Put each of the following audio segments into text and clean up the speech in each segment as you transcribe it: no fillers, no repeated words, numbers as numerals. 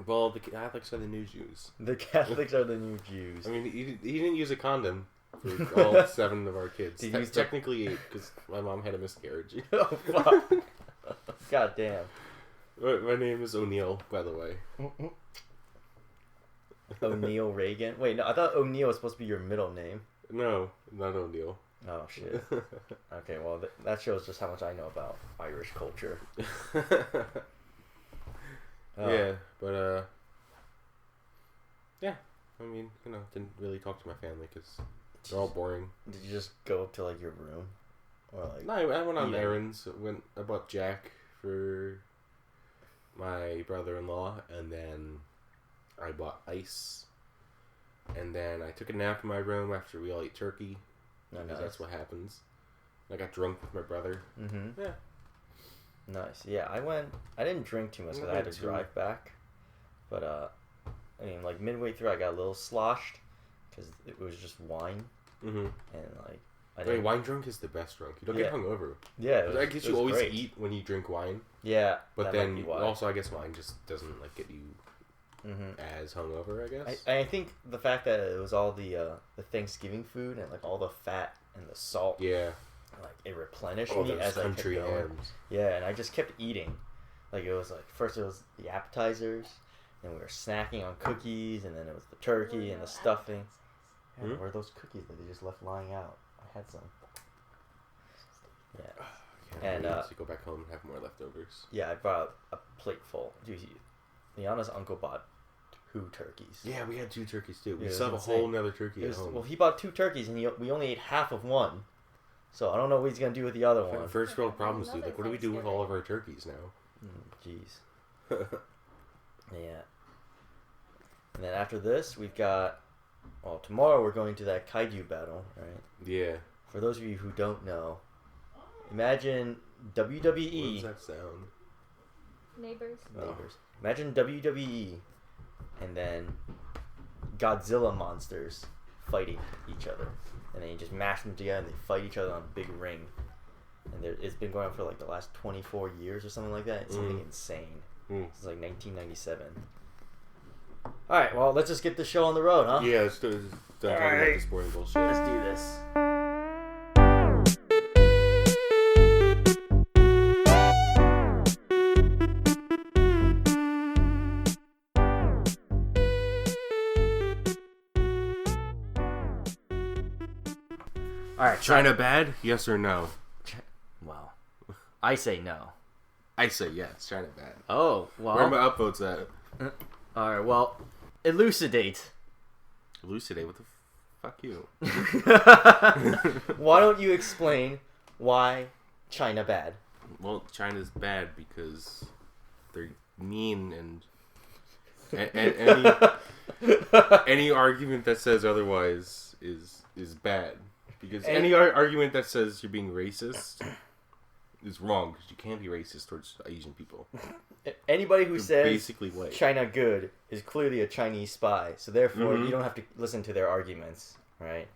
Well, the Catholics are the new Jews. The Catholics are the new Jews. I mean, he didn't use a condom for all 7 of our kids. Technically 8, because my mom had a miscarriage. Oh, fuck. God damn. My name is O'Neill, by the way. O'Neill Reagan? Wait, no, I thought O'Neill was supposed to be your middle name. No, not O'Neill. Oh, shit. Okay, well, that shows just how much I know about Irish culture. Yeah, but, yeah. I mean, didn't really talk to my family because they're all boring. Did you just go up to, like, your room? Or, like... No, I went on errands. I bought Jack for my brother-in-law, and then I bought ice. And then I took a nap in my room after we all ate turkey. Because that's what happens. I got drunk with my brother. Mm-hmm. Yeah. Nice. Yeah, I didn't drink too much because I had to drive back. But, I mean, like, midway through I got a little sloshed because it was just wine. Mm-hmm. And, like... Wait, wine drunk is the best drunk. You don't get hungover. Yeah, I guess you always eat when you drink wine. Yeah. But then, also, I guess wine just doesn't, like, get you... as hungover, I guess. I think the fact that it was all the Thanksgiving food and like all the fat and the salt, like it replenished me as I kept going. Hams. Yeah, and I just kept eating. Like it was like first it was the appetizers, and we were snacking on cookies, and then it was the turkey and the stuffing. Yeah, where are those cookies that they just left lying out? I had some. Yeah. And to go back home and have more leftovers. Yeah, I brought a plate full. Dude, Liana's uncle bought 2 turkeys. Yeah, we had 2 turkeys too. We still have a whole nother turkey at home. Well, he bought 2 turkeys and we only ate half of one. So I don't know what he's gonna do with the other one. First world problems, dude. Like, what do we do with all of our turkeys now? Jeez. Yeah. And then after this, we've got. Well, tomorrow we're going to that kaiju battle, right? Yeah. For those of you who don't know, imagine WWE. What does that sound? Neighbors. Imagine WWE and then Godzilla monsters fighting each other. And then you just mash them together and they fight each other on a big ring. And it's been going on for like the last 24 years or something like that. It's something insane. It's like 1997. Alright, well, let's just get the show on the road, huh? Yeah, let's talking about this boring bullshit. Let's do this. Alright, China bad? Yes or no? Well, I say no. I say yes, China bad. Oh, well. Where are my upvotes at? Alright, well, elucidate. Elucidate? What the fuck you? Why don't you explain why China bad? Well, China's bad because they're mean and any argument that says otherwise is bad. Because any argument that says you're being racist is wrong, because you can't be racist towards Asian people. Anybody who says basically white. China good is clearly a Chinese spy, so therefore you don't have to listen to their arguments, right?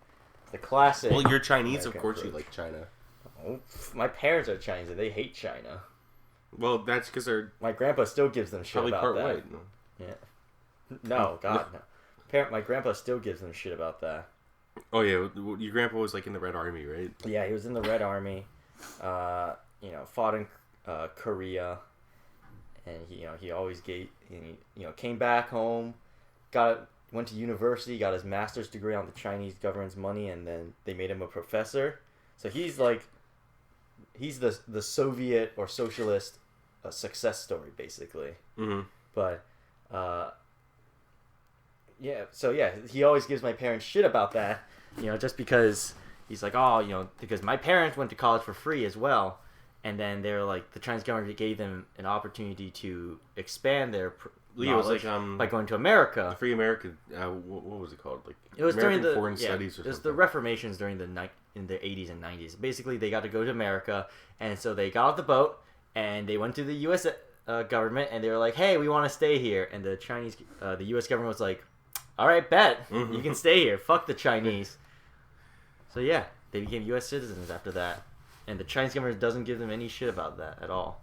The classic. Well, you're Chinese, American of course approach. you like China. Oh, my parents are Chinese, and they hate China. Well, that's because they're my grandpa still gives them shit probably about part that. white. Yeah. No, God, no. My grandpa still gives them shit about that. Oh yeah, your grandpa was like in the Red Army, right? Yeah, he was in the Red Army. Fought in Korea, and he always came back home, went to university, got his master's degree on the Chinese government's money, and then they made him a professor. So he's the Soviet or socialist success story, basically. Mm-hmm. But he always gives my parents shit about that, just because he's like, because my parents went to college for free as well, and then they're like, the Chinese government gave them an opportunity to expand their knowledge by going to America. Free America, what was it called? Like, it was American during Foreign Studies or something. It was the Reformations during in the 80s and 90s. Basically, they got to go to America, and so they got off the boat, and they went to the U.S. Government, and they were like, hey, we want to stay here. And the U.S. government was like, all right, bet. You can stay here. Fuck the Chinese. So yeah, they became U.S. citizens after that. And the Chinese government doesn't give them any shit about that at all.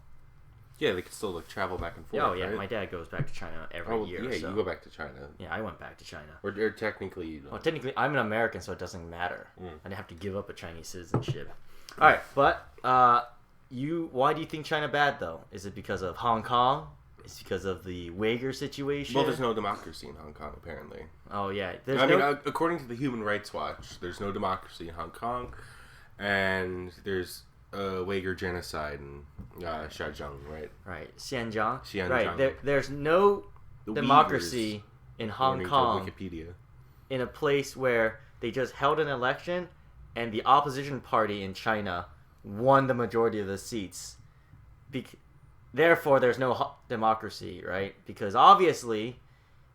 Yeah, they can still like travel back and forth. Oh yeah, right? my dad goes back to China every year. Yeah, so. you go back to China. Yeah, I went back to China. Or technically, you don't. Well, technically, I'm an American, so it doesn't matter. Mm. I didn't have to give up a Chinese citizenship. All right, but why do you think China bad though? Is it because of Hong Kong? Is it because of the Uyghur situation? Well, there's no democracy in Hong Kong, apparently. Oh yeah, according to the Human Rights Watch, there's no democracy in Hong Kong, and there's Uyghur genocide in Xinjiang, right? Right, Xinjiang. Xinjiang. Right, there's no The democracy in Hong according to Kong. Wikipedia. In a place where they just held an election, and the opposition party in China won the majority of the seats. Therefore, there's no democracy, right? Because obviously,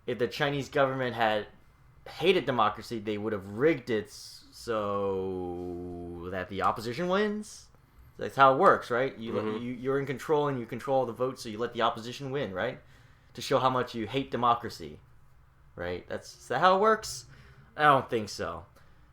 if the Chinese government had hated democracy, they would have rigged it so that the opposition wins. That's how it works, right? You're in control and you control the vote, so you let the opposition win, right? To show how much you hate democracy, right? Is that how it works? I don't think so.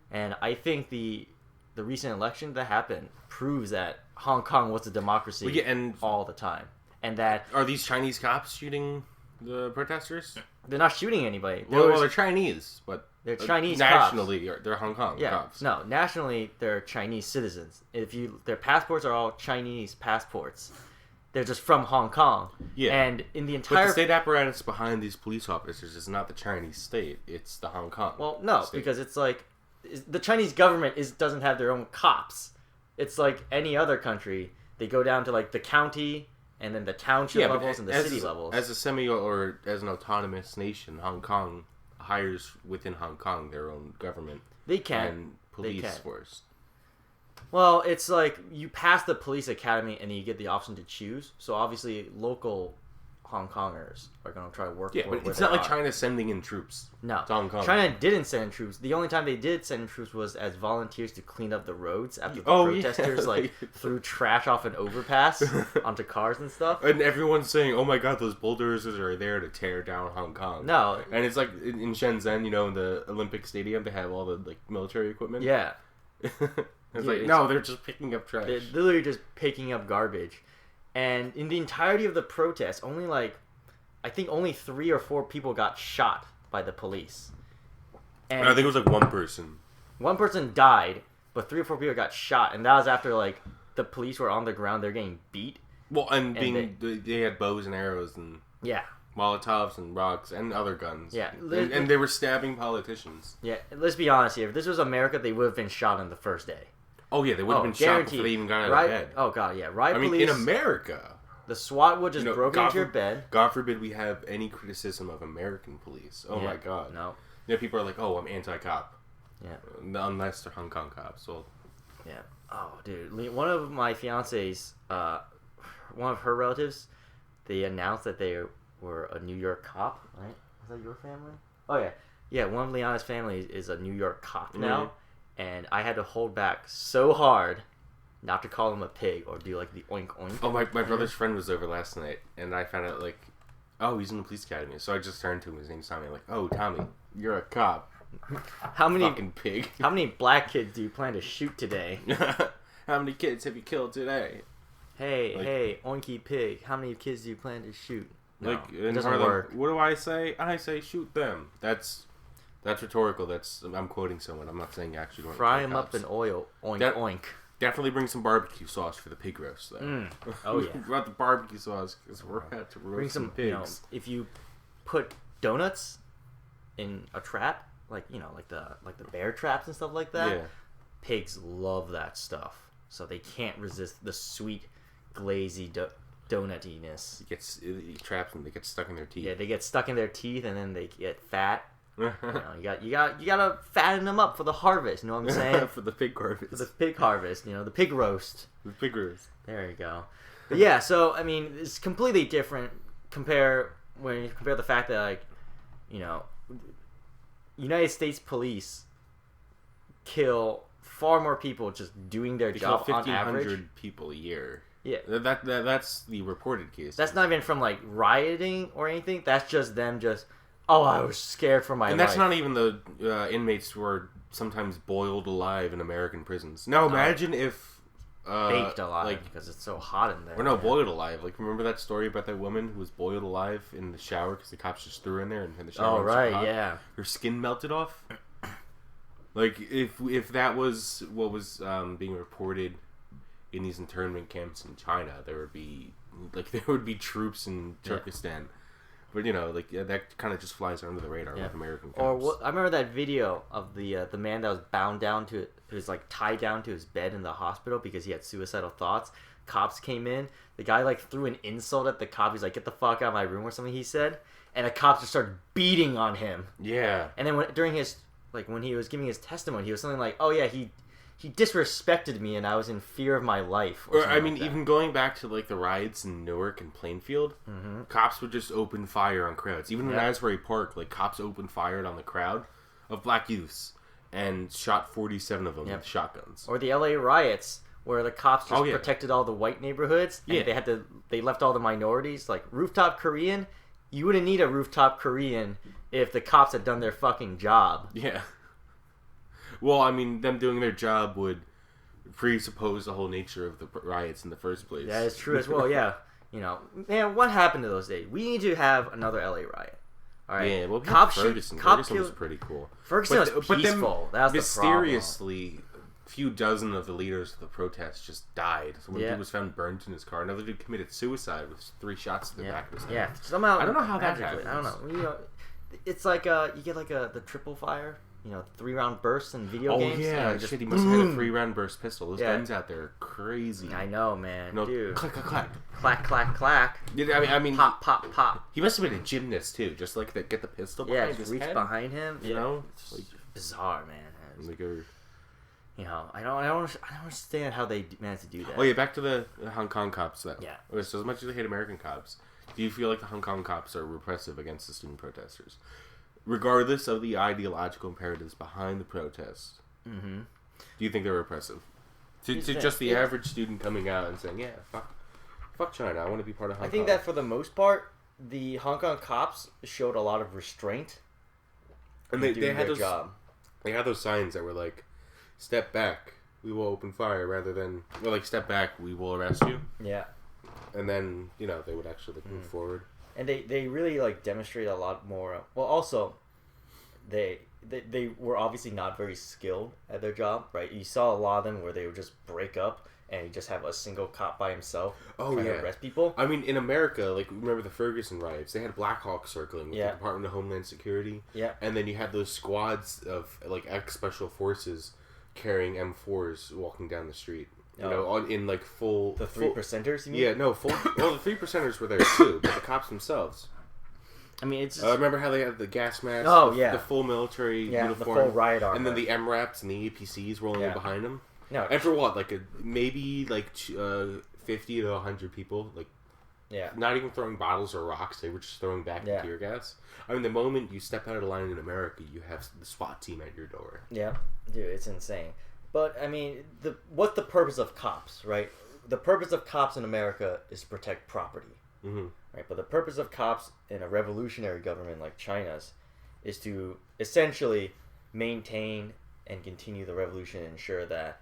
And I think the recent election that happened proves that Hong Kong was a democracy all the time. And that... Are these Chinese cops shooting the protesters? They're not shooting anybody. Well, they're Chinese, but... They're Chinese nationally, cops. They're Hong Kong cops. No, nationally, they're Chinese citizens. Their passports are all Chinese passports. They're just from Hong Kong. Yeah. And in the entire... But the state apparatus behind these police officers is not the Chinese state. It's the Hong Kong state. Because it's like... The Chinese government doesn't have their own cops. It's like any other country. They go down to like the county and then the township levels and the city levels. As as an autonomous nation, Hong Kong hires within Hong Kong their own government. They can. And police force. Well, it's like you pass the police academy and you get the option to choose. So obviously local Hong Kongers are going to try to work. Yeah, but it's not like China sending in troops. No, to Hong Kong. China didn't send in troops. The only time they did send in troops was as volunteers to clean up the roads after the protesters threw trash off an overpass onto cars and stuff. And everyone's saying, "Oh my God, those bulldozers are there to tear down Hong Kong." No, and it's like in Shenzhen, in the Olympic Stadium, they have all the like military equipment. Yeah, they're just picking up trash. They're literally just picking up garbage. And in the entirety of the protest, I think only 3 or 4 people got shot by the police. And I think it was like one person. One person died, but 3 or 4 people got shot, and that was after like the police were on the ground, they're getting beat. Well, they had bows and arrows and Molotovs and rocks and other guns. Yeah, and they were stabbing politicians. Yeah, let's be honest here. If this was America, they would have been shot on the first day. Oh yeah, they would have been shot before they even got out of bed. Oh god, yeah. Police, in America, the SWAT would just broke into your bed. God forbid we have any criticism of American police. Oh my god. No. People are like, "Oh, I'm anti-cop." Yeah. Unless they're Hong Kong cops. Well. Yeah. Oh, dude. One of my fiance's, one of her relatives, they announced that they were a New York cop. Right? Is that your family? Oh yeah. Yeah. One of Liana's family is a New York cop now. Mm-hmm. And I had to hold back so hard not to call him a pig or do like the oink oink. Oh, my brother's friend was over last night, and I found out like, oh, he's in the police academy. So I just turned to him. His name's Tommy. I'm like, oh, Tommy, you're a cop. How many fucking pig? How many black kids do you plan to shoot today? How many kids have you killed today? Hey, oinky pig. How many kids do you plan to shoot? No, it doesn't work. What do I say? I say shoot them. That's rhetorical. I'm quoting someone. I'm not saying actually. Fry them up in oil. Oink, oink. Definitely bring some barbecue sauce for the pig roast, though. Oh yeah. Brought the barbecue sauce because we're about to roast bring some pigs. If you put donuts in a trap, like the bear traps and stuff like that, pigs love that stuff. So they can't resist the sweet, glazy donutiness. It traps them. They get stuck in their teeth. Yeah, they get stuck in their teeth, and then they get fat. You gotta fatten them up for the harvest. You know what I'm saying? For the pig harvest. For the pig harvest. The pig roast. The pig roast. There you go. But yeah, so I mean, it's completely different. When you compare the fact that United States police kill far more people just doing their job on average. 1,500 people a year. Yeah, that's the reported case. That's not even from like rioting or anything. That's just them just. Oh, I was scared for my life. And that's not even the inmates who are sometimes boiled alive in American prisons. Now imagine if baked alive like, because it's so hot in there. or no, boiled alive. Like, remember that story about that woman who was boiled alive in the shower because the cops just threw her in there and the shower Oh, was so right, hot? yeah. Her skin melted off. Like, if that was what was being reported in these internment camps in China, there would be troops in Turkestan. But that kind of just flies under the radar with American cops. Or I remember that video of the man that was bound down to it. He was like tied down to his bed in the hospital because he had suicidal thoughts. Cops came in. The guy like threw an insult at the cop. He's like, "Get the fuck out of my room" or something. He said, and the cops just started beating on him. Yeah. And then when he was giving his testimony, he was something like, "Oh yeah, he disrespected me, and I was in fear of my life." Or I mean, even going back to like the riots in Newark and Plainfield, cops would just open fire on crowds. Even in Asbury Park, like cops opened fire on the crowd of black youths and shot 47 of them with shotguns. Or the LA riots, where the cops just protected all the white neighborhoods, and they left all the minorities. Like rooftop Korean, you wouldn't need a rooftop Korean if the cops had done their fucking job. Yeah. Well, I mean, them doing their job would presuppose the whole nature of the riots in the first place. That is true as well, yeah. Man, what happened to those days? We need to have another LA riot. All right. Yeah, well, Ferguson was pretty cool. Ferguson was peaceful. That was mysteriously, a few dozen of the leaders of the protests just died. So one dude was found burnt in his car. Another dude committed suicide with 3 shots to the back of his head. Yeah, somehow. I don't know how that happened. I don't know. It's like you get like the triple fire. 3-round bursts in video games. Oh yeah, just shit, he must have had a 3-round burst pistol. Those guns out there are crazy. I know, man. Dude. Clack, clack, clack. Clack, clack, clack. Yeah, I mean, pop, pop, pop. He must have been a gymnast too, just like get the pistol behind his reach head. behind him. It's like bizarre, man. Like I don't understand how they managed to do that. Oh yeah, back to the Hong Kong cops. So as much as I hate American cops, do you feel like the Hong Kong cops are repressive against the student protesters? Regardless of the ideological imperatives behind the protest, do you think they're repressive? To just the average student coming out and saying, "Yeah, fuck China, I want to be part of Hong Kong." I think that for the most part, the Hong Kong cops showed a lot of restraint, and they had their job. They had those signs that were like, "Step back, we will open fire," rather than "Step back, we will arrest you." Yeah, and then they would actually move forward. And they really demonstrate a lot more. Well, also, they were obviously not very skilled at their job, right? You saw a lot of them where they would just break up and you just have a single cop by himself trying to arrest people. I mean, in America, remember the Ferguson riots? They had Black Hawk circling with the Department of Homeland Security. Yeah. And then you had those squads of ex-special forces carrying M4s walking down the street. In full... The 3%ers, you mean? Yeah, no, full... Well, the 3%ers were there too, but the cops themselves. I mean, it's just... remember how they had the gas masks? The full military uniform. The full riot armor. And then the MRAPs and the APCs rolling in behind them. No. And for what? 50 to 100 people? Not even throwing bottles or rocks. They were just throwing back tear gas. I mean, the moment you step out of the line in America, you have the SWAT team at your door. Yeah. Dude, it's insane. But, I mean, what's the purpose of cops, right? The purpose of cops in America is to protect property. Mm-hmm. Right? But the purpose of cops in a revolutionary government like China's is to essentially maintain and continue the revolution and ensure that,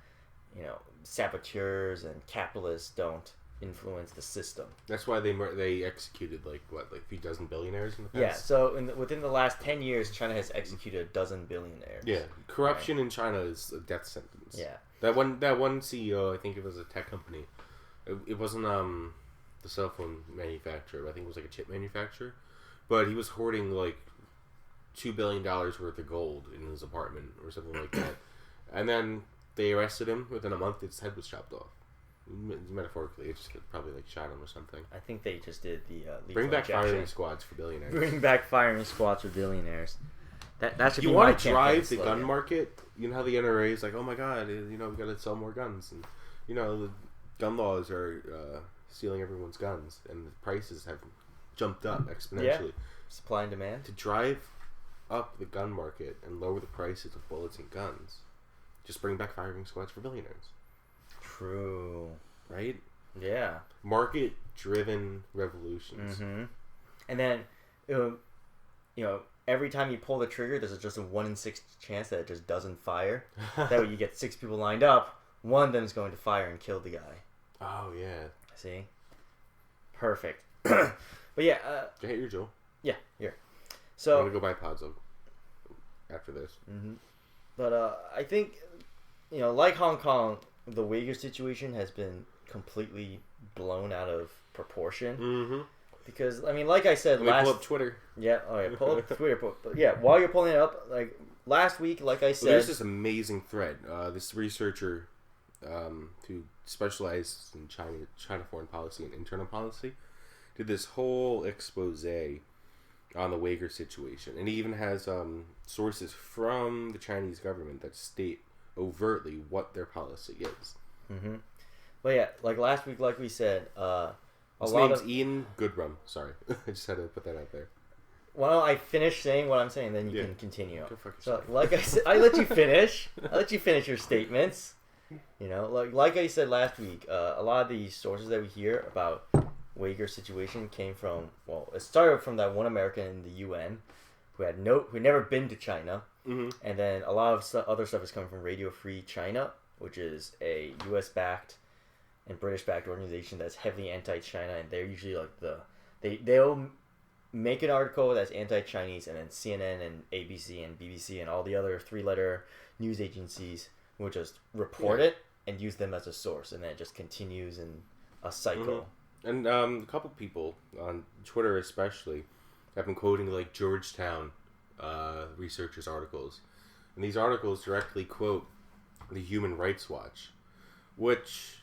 saboteurs and capitalists don't influence the system. That's why they executed, a few dozen billionaires in the past? Yeah, so within the last 10 years, China has executed a dozen billionaires. Yeah, corruption in China is a death sentence. Yeah. That one CEO, I think it was a tech company. It wasn't the cell phone manufacturer. I think it was a chip manufacturer. But he was hoarding $2 billion worth of gold in his apartment or something like that. And then they arrested him. Within a month, his head was chopped off. Metaphorically, it just probably shot him or something. I think they just did the bring back firing squads for billionaires. Bring back firing squads for billionaires. That should be you my want to drive the slogan. gun market? You know how the NRA is oh my god, we got to sell more guns, and the gun laws are stealing everyone's guns, and the prices have jumped up exponentially. Yeah. Supply and demand. To drive up the gun market and lower the prices of bullets and guns, just bring back firing squads for billionaires. True. Right? Yeah. Market-driven revolutions. Mm-hmm. And then, every time you pull the trigger, there's just a 1 in 6 chance that it just doesn't fire. That way you get 6 people lined up. one of them is going to fire and kill the guy. Oh yeah. See? Perfect. But yeah. Did I hit your Joel? Yeah, here. I'm So. gonna go buy pods after this. Mm-hmm. But I think, like Hong Kong, the Uyghur situation has been completely blown out of proportion. Mm-hmm. Because, I mean, like I said Let me pull up Twitter. Yeah, all right, pull up Twitter. But yeah, while you're pulling it up, like, last week, like I said... Well, there's this amazing thread. This researcher who specializes in China foreign policy and internal policy did this whole expose on the Uyghur situation. And he even has sources from the Chinese government that state overtly what their policy is. Mm-hmm. But yeah, like last week, like we said... His name's Ian Goodrum. Sorry. I just had to put that out there. Why don't I finish saying what I'm saying, then you can continue. Go fuck So, yourself. like I said, I let you finish. I let you finish your statements. Like I said last week, a lot of the sources that we hear about Uyghur situation came from, well, it started from that one American in the UN who had never been to China, Mm-hmm. and then a lot of other stuff is coming from Radio Free China, which is a U.S.-backed and British-backed organization that's heavily anti-China, and they're usually like they'll make an article that's anti-Chinese, and then CNN and ABC and BBC and all the other three-letter news agencies will just report it and use them as a source, and then it just continues in a cycle. Mm-hmm. And a couple people on Twitter especially have been quoting like Georgetown researchers' articles, and these articles directly quote the Human Rights Watch, which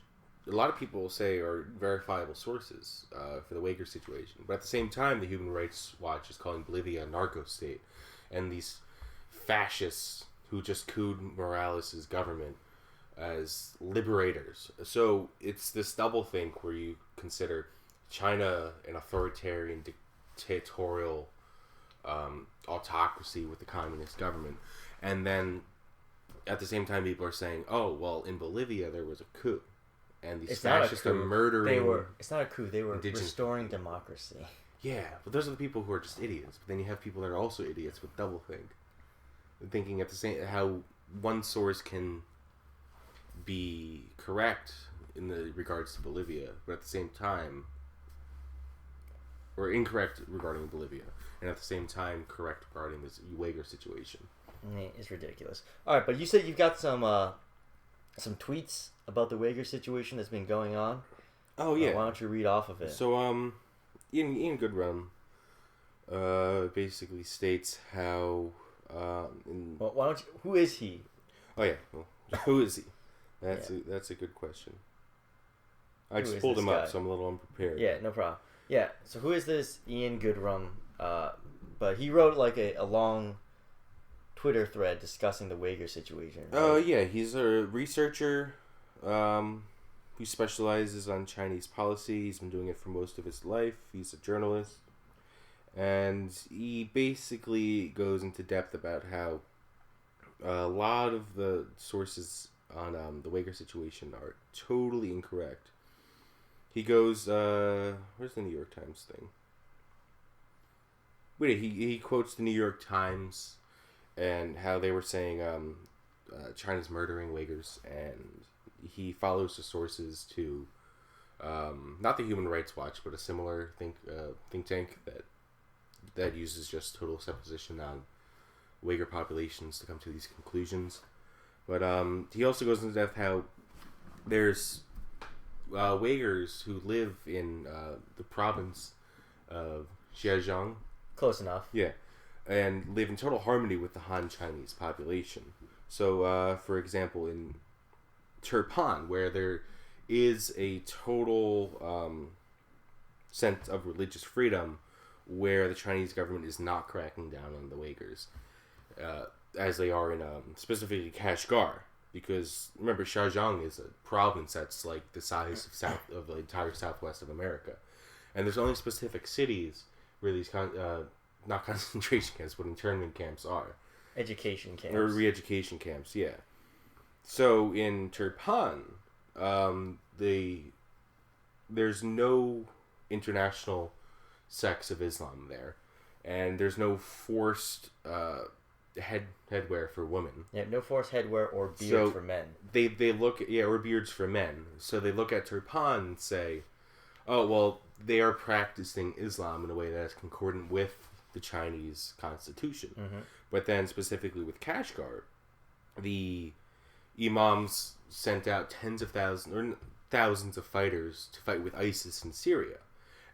a lot of people say are verifiable sources for the Uyghur situation. But at the same time, the Human Rights Watch is calling Bolivia a narco state, and these fascists who just couped Morales' government as liberators. So it's this double think where you consider China an authoritarian, dictatorial autocracy with the communist government, and then at the same time people are saying, oh, well, in Bolivia there was a coup. And these fascists are murdering... It's not a coup. They were indigenous... restoring democracy. Yeah, but those are the people who are just idiots. But then you have people that are also idiots with doublethink. Thinking at the same... How one source can be correct in the regards to Bolivia, but at the same time... Or incorrect regarding Bolivia. And at the same time, correct regarding this Uyghur situation. It's ridiculous. Alright, but you said you've got some tweets about the Uyghur situation that's been going on. Oh yeah. Why don't you read off of it? So Ian Goodrum basically states how well, why don't you? Who is he? Oh yeah. Well, who is he? That's a good question. I just pulled him up, so I'm a little unprepared. Yeah, no problem. Yeah. So who is this Ian Goodrum? But he wrote like a long Twitter thread discussing the Uyghur situation. Right? Oh yeah, he's a researcher who specializes on Chinese policy. He's been doing it for most of his life. He's a journalist, and he basically goes into depth about how a lot of the sources on the Uyghur situation are totally incorrect. He goes, where's the New York Times thing? Wait, he quotes the New York Times and how they were saying China's murdering Uyghurs, and he follows the sources to not the Human Rights Watch, but a similar think tank that uses just total supposition on Uyghur populations to come to these conclusions. But he also goes into depth how there's Uyghurs who live in the province of Xinjiang. Close enough. Yeah. And live in total harmony with the Han Chinese population. So, for example, in Turpan, where there is a total sense of religious freedom, where the Chinese government is not cracking down on the Uyghurs, as they are in specifically Kashgar. Because remember, Xinjiang is a province that's like the size of the entire southwest of America, and there's only specific cities where these not concentration camps, but internment camps are. Education camps. Or re-education camps, yeah. So in Turpan, there's no international sects of Islam there, and there's no forced headwear for women. Yeah, no forced headwear or beard So, for men. They look or beards for men. So they look at Turpan and say, oh well, they are practicing Islam in a way that is concordant with the Chinese constitution. Mm-hmm. But then specifically with Kashgar, the imams sent out tens of thousands or thousands of fighters to fight with ISIS in Syria,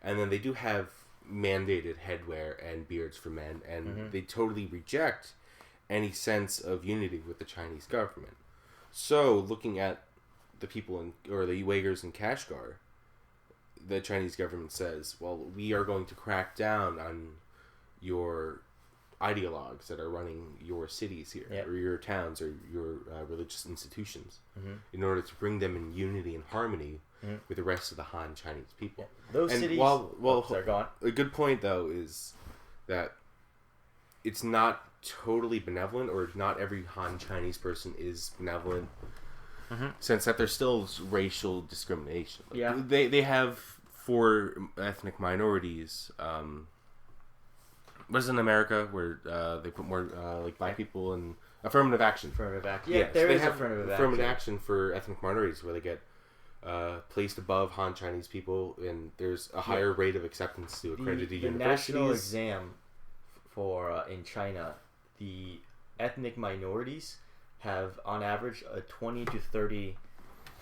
and then they do have mandated headwear and beards for men, and they totally reject any sense of unity with the Chinese government. So, looking at the people or the Uighurs in Kashgar, the Chinese government says, well, we are going to crack down on your ideologues that are running your cities here, or your towns, or your religious institutions, in order to bring them in unity and harmony with the rest of the Han Chinese people. Yeah. Those cities... they're gone. A good point, though, is that it's not totally benevolent, or not every Han Chinese person is benevolent, since that there's still racial discrimination. Like, they have, for ethnic minorities, what is in America where they put more like black people in affirmative action? Yeah, there is affirmative action for ethnic minorities where they get placed above Han Chinese people, and there's a higher rate of acceptance to accredited universities. The national exam for in China, the ethnic minorities have on average a 20 to 30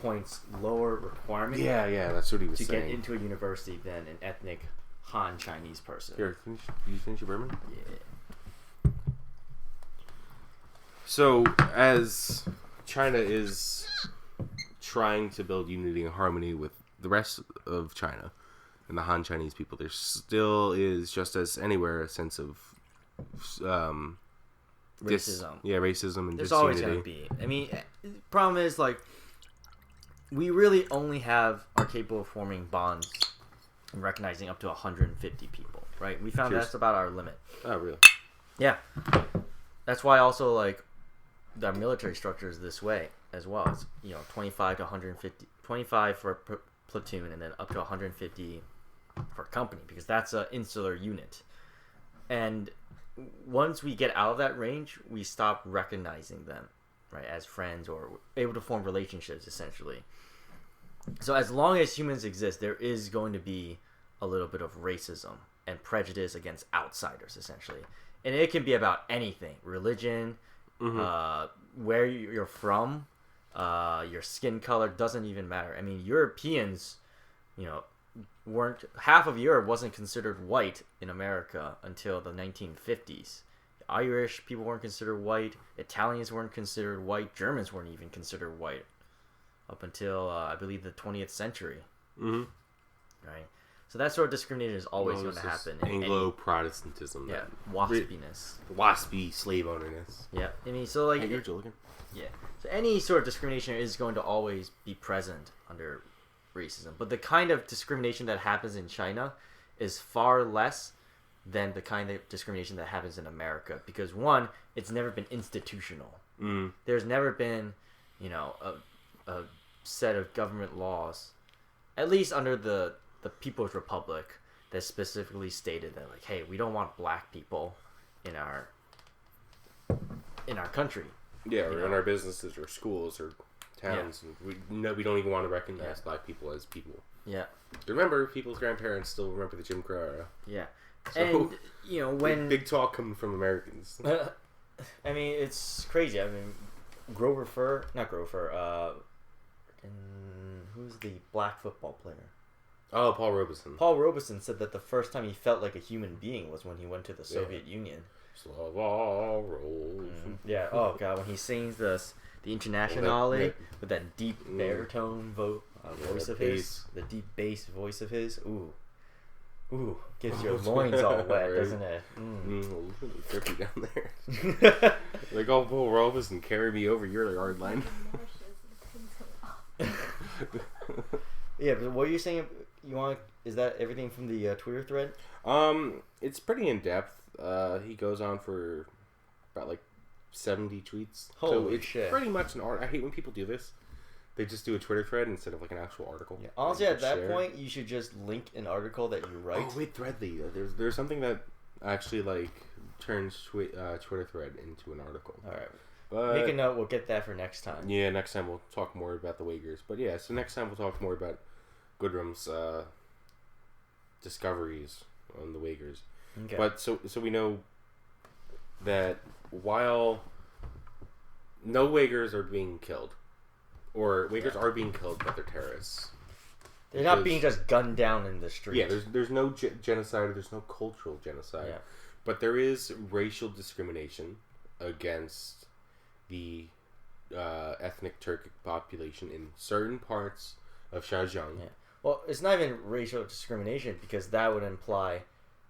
points lower requirement. Yeah, that's what he was saying. To get into a university than an ethnic Han Chinese person. Here, you finish your bourbon? Yeah. So, as China is trying to build unity and harmony with the rest of China and the Han Chinese people, there still is, just as anywhere, a sense of racism. Racism and there's disunity. Always going to be. I mean, the problem is, like, we really only are capable of forming bonds and recognizing up to 150 people, right? We found that's about our limit. Oh, really? Yeah. That's why also, like, the military structure is this way as well. It's, 25 to 150, 25 for a platoon, and then up to 150 for a company, because that's an insular unit. And once we get out of that range, we stop recognizing them, right, as friends or able to form relationships, essentially. So as long as humans exist, there is going to be a little bit of racism and prejudice against outsiders, essentially. And it can be about anything. Religion, where you're from, your skin color, doesn't even matter. I mean, Europeans, weren't... Half of Europe wasn't considered white in America until the 1950s. Irish people weren't considered white. Italians weren't considered white. Germans weren't even considered white up until, I believe, the 20th century. Mm-hmm. Right? So that sort of discrimination is always going to happen. Anglo-Protestantism. Yeah, waspiness. Waspy slave ownerness. Yeah, I mean, so like... Hey, you're looking. Yeah. So any sort of discrimination is going to always be present under racism. But the kind of discrimination that happens in China is far less than the kind of discrimination that happens in America. Because, one, it's never been institutional. There's never been, a set of government laws, at least under the People's Republic, that specifically stated that, like, hey, we don't want black people in our country. Yeah, or in our businesses or schools or towns. Yeah. We don't even want to recognize black people as people. Yeah. Remember, people's grandparents still remember the Jim Crow era. Yeah. So, and, when... Big talk coming from Americans. I mean, it's crazy. I mean, who's the black football player? Oh, Paul Robeson. Paul Robeson said that the first time he felt like a human being was when he went to the Soviet Union. Slava rolls. Yeah. Oh god, when he sings the Internationale with that deep baritone voice of his, the deep bass voice of his. Ooh, gets your loins all wet, doesn't it? Trippy down there. Like, oh, Paul Robeson, carry me over your yard line. Yeah, but what are you saying? Is that everything from the Twitter thread? It's pretty in depth. He goes on for about like 70 tweets. Holy shit! Pretty much an art. I hate when people do this. They just do a Twitter thread instead of like an actual article. Yeah. Honestly, at that point, you should just link an article that you write. Oh wait, Threadly. There's something that actually like turn Twitter thread into an article. All right. But Make a note. We'll get that for next time. yeah, next time we'll talk more about the Uighurs. But yeah, so next time we'll talk more about Goodrum's discoveries on the Uighurs. Okay. But so we know that while no Uighurs are being killed, or Uighurs are being killed, but they're terrorists. They're not being just gunned down in the street. Yeah, there's no genocide, there's no cultural genocide. Yeah. But there is racial discrimination against the ethnic Turkic population in certain parts of Xinjiang. Yeah. Well, it's not even racial discrimination because that would imply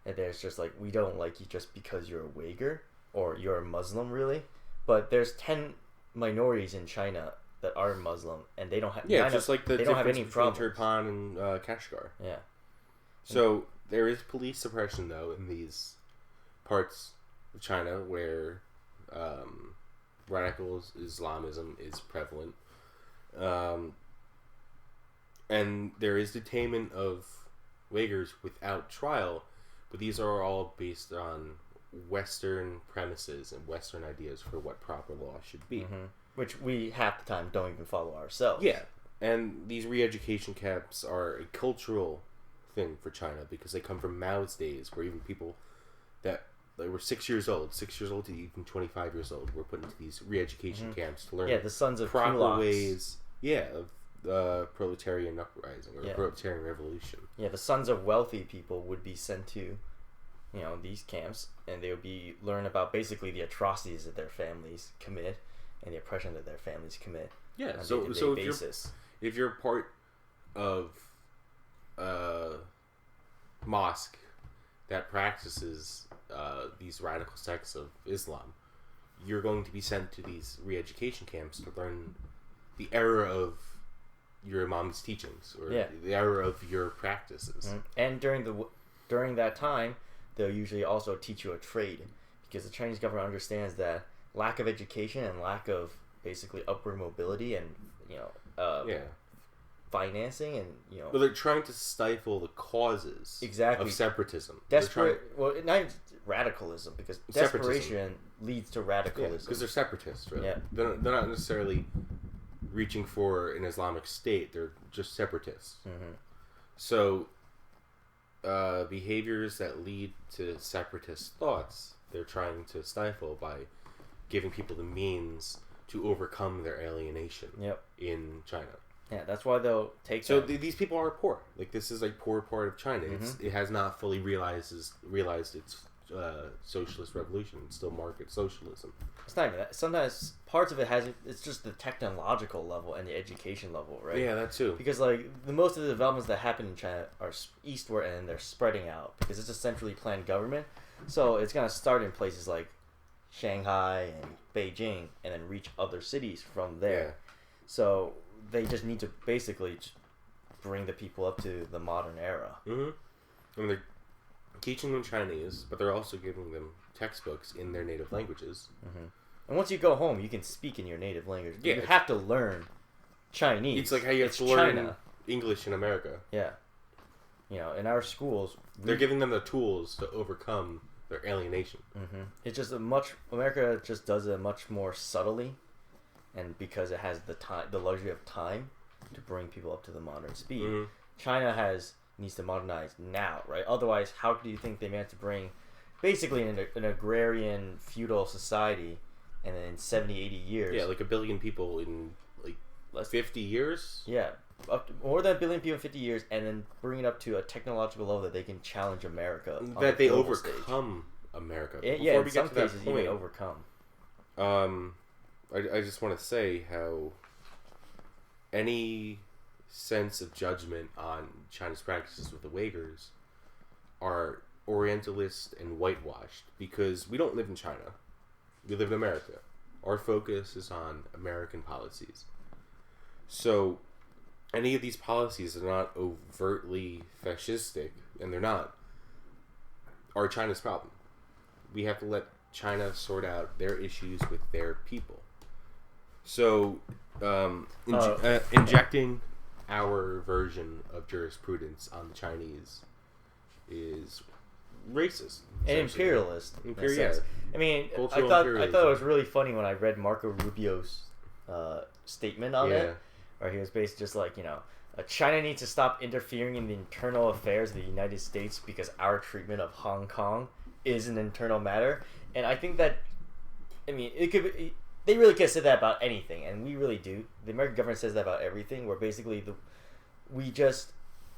that there's just like, we don't like you just because you're a Uyghur or you're a Muslim, really. But there's 10 minorities in China that are Muslim and they don't have like the they don't have difference any between problems. Turpan and Kashgar. Yeah. So there is police suppression though in these parts of China where radical Islamism is prevalent, and there is detainment of Uyghurs without trial, but these are all based on Western premises and Western ideas for what proper law should be. Mm-hmm. Which we half the time don't even follow ourselves. Yeah, and these re-education camps are a cultural thing for China because they come from Mao's days, where even people that were 6 years old to even 25 years old were put into these re-education camps to learn the sons of proper kulaks. ways of proletarian uprising or proletarian revolution. Yeah, the sons of wealthy people would be sent to, these camps, and they would be learn about basically the atrocities that their families commit and the oppression that their families commit. Yeah, on a so day-to-day basis. if you're part of a mosque that practices these radical sects of Islam, you're going to be sent to these re-education camps to learn the error of your imam's teachings or the error of your practices. Mm-hmm. And during that time, they'll usually also teach you a trade because the Chinese government understands that lack of education and lack of basically upward mobility and financing and But they're trying to stifle the causes of separatism. Not even radicalism, because desperation leads to radicalism. Because they're separatists, right? Yeah. They're not necessarily reaching for an Islamic state. They're just separatists. Mm-hmm. So behaviors that lead to separatist thoughts, they're trying to stifle by giving people the means to overcome their alienation in China. Yeah, that's why they'll take. So these people are poor. Like, this is a poor part of China. Mm-hmm. It has not fully realized its socialist revolution. It's still market socialism. It's not even that. Sometimes parts of it has. It's just the technological level and the education level, right? Yeah, that too. Because most of the developments that happen in China are eastward and they're spreading out because it's a centrally planned government. So it's gonna start in places like Shanghai and Beijing and then reach other cities from there. Yeah. So they just need to basically just bring the people up to the modern era. Mm-hmm. And they're teaching them Chinese, but they're also giving them textbooks in their native languages. Mm-hmm. And once you go home, you can speak in your native language. Yeah, you have to learn Chinese. It's like how you have to learn English in America. Yeah. In our schools... They're giving them the tools to overcome their alienation. Mm-hmm. It's just America just does it much more subtly, and because it has the luxury of time to bring people up to the modern speed. Mm-hmm. China needs to modernize now, right? Otherwise, how do you think they managed to bring basically an agrarian feudal society, and then in 70, 80 years... Yeah, like 1 billion people in like 50 years? Yeah, up to more than 1 billion people in 50 years, and then bring it up to a technological level that they can challenge America. That they overcome America. Yeah, in some cases even overcome. I just want to say how any sense of judgment on China's practices with the Uighurs are Orientalist and whitewashed, because we don't live in China. We live in America. Our focus is on American policies. So any of these policies are not overtly fascistic, and they're not, are China's problem. We have to let China sort out their issues with their people. So injecting our version of jurisprudence on the Chinese is racist and essentially. imperialist. Imperialist. I mean, Cultural I imperialism. thought it was really funny when I read Marco Rubio's statement on it, where he was basically just like, China needs to stop interfering in the internal affairs of the United States because our treatment of Hong Kong is an internal matter. And I think that, I mean, it could be, they really could have said that about anything, and we really do. The American government says that about everything, where basically we just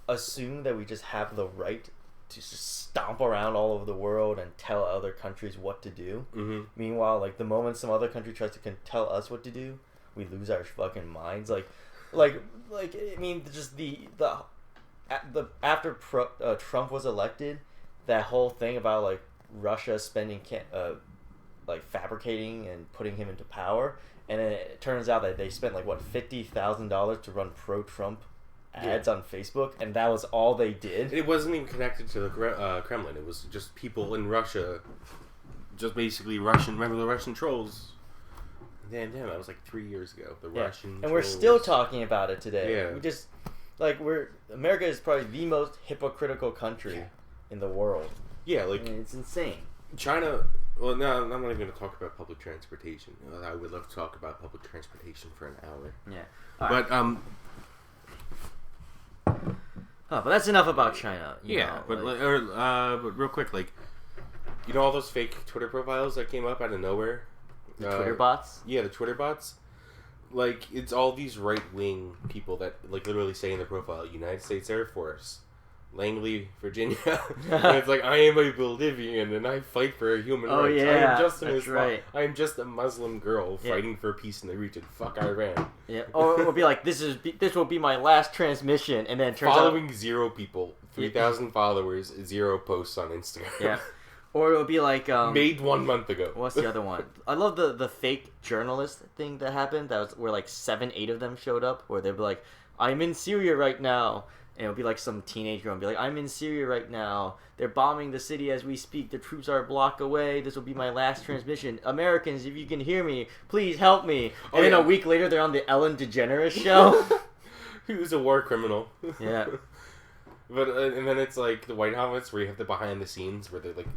assume that we just have the right to just stomp around all over the world and tell other countries what to do. Mm-hmm. Meanwhile, like, the moment some other country tries to tell us what to do, we lose our fucking minds. Like I mean, just the after Trump was elected, that whole thing about like Russia spending like fabricating and putting him into power, and then it turns out that they spent like what $50,000 to run pro-Trump ads on Facebook, and that was all they did. It wasn't even connected to the Kremlin. It was just people in Russia, just basically Russian. Remember the Russian trolls? Damn, that was like 3 years ago. The Russian and trolls. we're still talking about it today. Yeah. We just America is probably the most hypocritical country in the world. Yeah, like I mean, it's insane. China. Well, no, I'm not even going to talk about public transportation. I would love to talk about public transportation for an hour. Yeah, but but that's enough about China. But real quick, like, all those fake Twitter profiles that came up out of nowhere. The Twitter bots. Yeah, the Twitter bots. Like, it's all these right-wing people that, like, literally say in their profile, United States Air Force, Langley, Virginia. And it's like, I am a Bolivian and I fight for human rights. Yeah, I am just that's right. I am just a Muslim girl fighting for peace in the region. Fuck Iran. Yeah, or it will be like, this will be my last transmission, and then it turns Following 0 people, 3,000 followers, 0 posts on Instagram. Yeah. Or it would be like made 1 month ago. What's the other one? I love the fake journalist thing that happened. That was where like 7-8 of them showed up. Where they'd be like, "I'm in Syria right now," and it would be like some teenage girl and be like, "I'm in Syria right now. They're bombing the city as we speak. The troops are a block away. This will be my last transmission. Americans, if you can hear me, please help me." And then a week later, they're on the Ellen DeGeneres show. Who's a war criminal? Yeah. But and then it's like the white helmets where you have the behind the scenes where they're like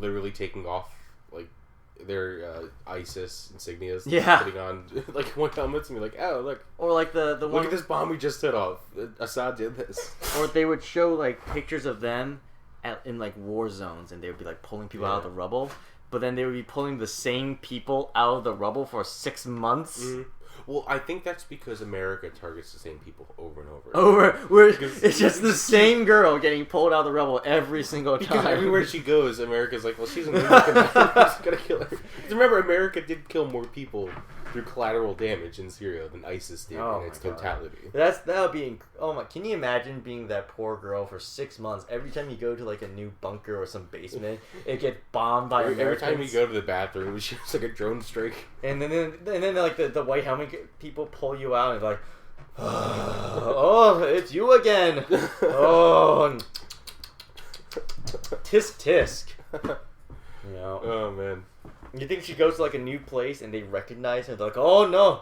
literally taking off like their ISIS insignias, putting on like white helmets, and be like, "Oh, look!" Or like the one, look at this bomb we just set off. Assad did this. Or they would show like pictures of them in like war zones, and they would be like pulling people out of the rubble. But then they would be pulling the same people out of the rubble for 6 months. Mm-hmm. Well, I think that's because America targets the same people over and over. It's just the same girl getting pulled out of the rubble every single time. Because everywhere she goes, America's like, well, she's an American. She's gonna kill her. Remember, America did kill more people through collateral damage in Syria than ISIS did in its totality. That would be. Oh my! Can you imagine being that poor girl for 6 months? Every time you go to like a new bunker or some basement, it gets bombed by Americans. Every time you go to the bathroom, she has like a drone strike. And then like the white helmet people pull you out and like, oh, it's you again. Oh, tisk tisk. Oh man. You think she goes to like a new place and they recognize her? They're like, oh no,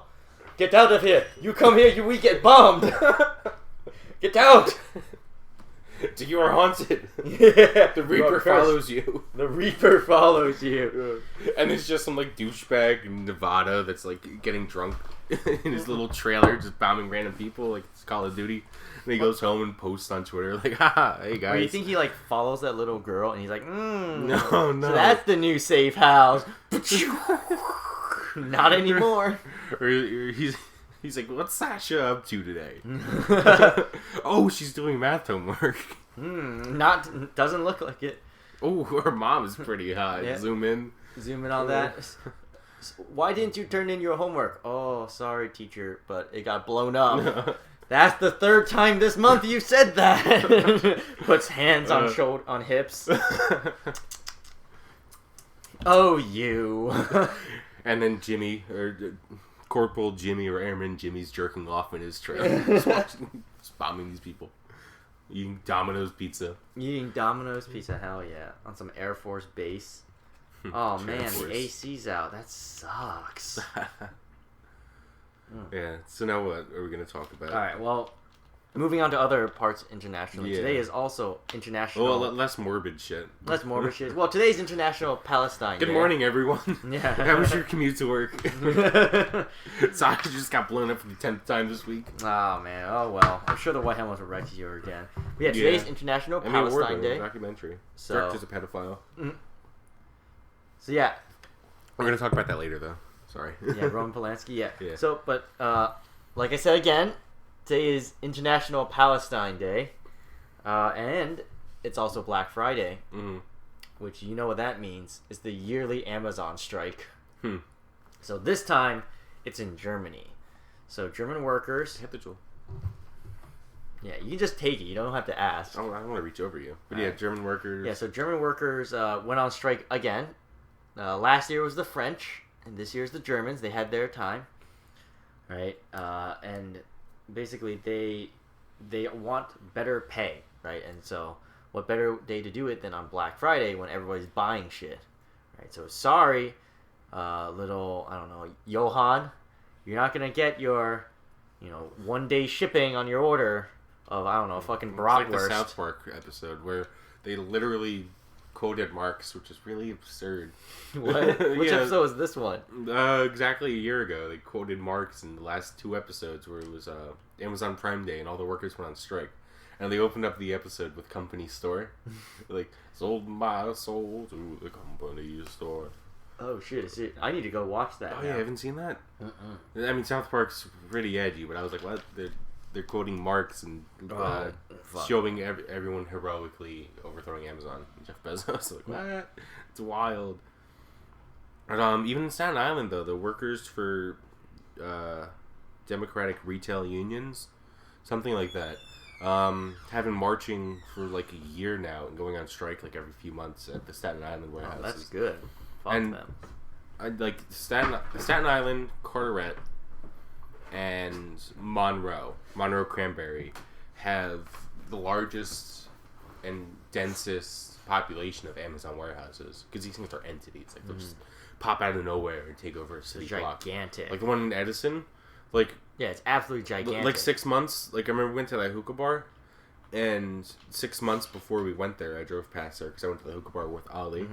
get out of here! You come here, we get bombed. Get out! You are haunted. Yeah. The Reaper follows you. The Reaper follows you. And it's just some like douchebag in Nevada that's like getting drunk in his little trailer, just bombing random people like it's Call of Duty. And he goes home and posts on Twitter like, haha, hey guys. Or you think he like follows that little girl and he's like, no. So that's the new safe house. Not anymore. Or he's like, what's Sasha up to today? Oh, she's doing math homework. Doesn't look like it. Oh, her mom is pretty hot. Yeah. Zoom in on that. Why didn't you turn in your homework? Oh, sorry, teacher, but it got blown up. That's the 3rd time this month you said that. Puts hands on hips. Oh, you. And then Jimmy, or Corporal Jimmy, or Airman Jimmy's jerking off in his trailer. Just bombing these people. Eating Domino's pizza. Hell yeah. On some Air Force base. Oh man, the AC's out. That sucks. Yeah, so now what are we going to talk about? Alright, well, moving on to other parts internationally. Yeah. Today is also international. Well, less morbid shit. Less morbid shit. Well, today's International Palestine Day. Good morning, everyone. Yeah. How was your commute to work? Soccer just got blown up for the 10th time this week. Oh, man. Oh, well. I'm sure the White Helmets will wreck you again. But yeah, today's International Palestine Day. Documentary. So, Director's a pedophile. So, yeah. We're going to talk about that later, though. Sorry. Yeah, Roman Polanski, yeah. Yeah. So, but, like I said again, today is International Palestine Day. And it's also Black Friday. Mm-hmm. Which, you know what that means. It's the yearly Amazon strike. Hmm. So this time, it's in Germany. So German workers... Hit the jewel. Yeah, you can just take it. You don't have to ask. I don't want to reach over you. But yeah, German workers... Yeah, so German workers went on strike again. Last year was the French, and this year's the Germans. They had their time. Right? And basically, they want better pay. Right? And so, what better day to do it than on Black Friday when everybody's buying shit? Right? So, sorry, little, I don't know, Johan, you're not going to get your, 1 day shipping on your order of, I don't know, fucking bratwurst. It's like the South Park episode where they literally quoted Marx, which is really absurd. What? Which episode was this one? Exactly a year ago. They quoted Marx in the last 2 episodes where it was Amazon Prime Day and all the workers went on strike. And they opened up the episode with company store. Like, sold my soul to the company store. Oh, shit. I need to go watch that. Oh, now. yeah, haven't seen that? Uh-uh. I mean, South Park's pretty edgy, but I was like, what? They're quoting Marx and showing everyone heroically overthrowing Amazon. Jeff Bezos. Like, what? It's wild. But, even in Staten Island, though, the workers for Democratic Retail Unions, something like that, have been marching for like a year now and going on strike like every few months at the Staten Island warehouses. Oh, that's good. Fuck and them. I like Staten Island, Carteret, and Monroe Cranberry have the largest and densest population of Amazon warehouses because these things are entities. Like they'll just pop out of nowhere and take over a city block. Gigantic. Like the one in Edison, like. Yeah, it's absolutely gigantic. Like 6 months, like I remember we went to that hookah bar, and 6 months before we went there, I drove past there because I went to the hookah bar with Ali,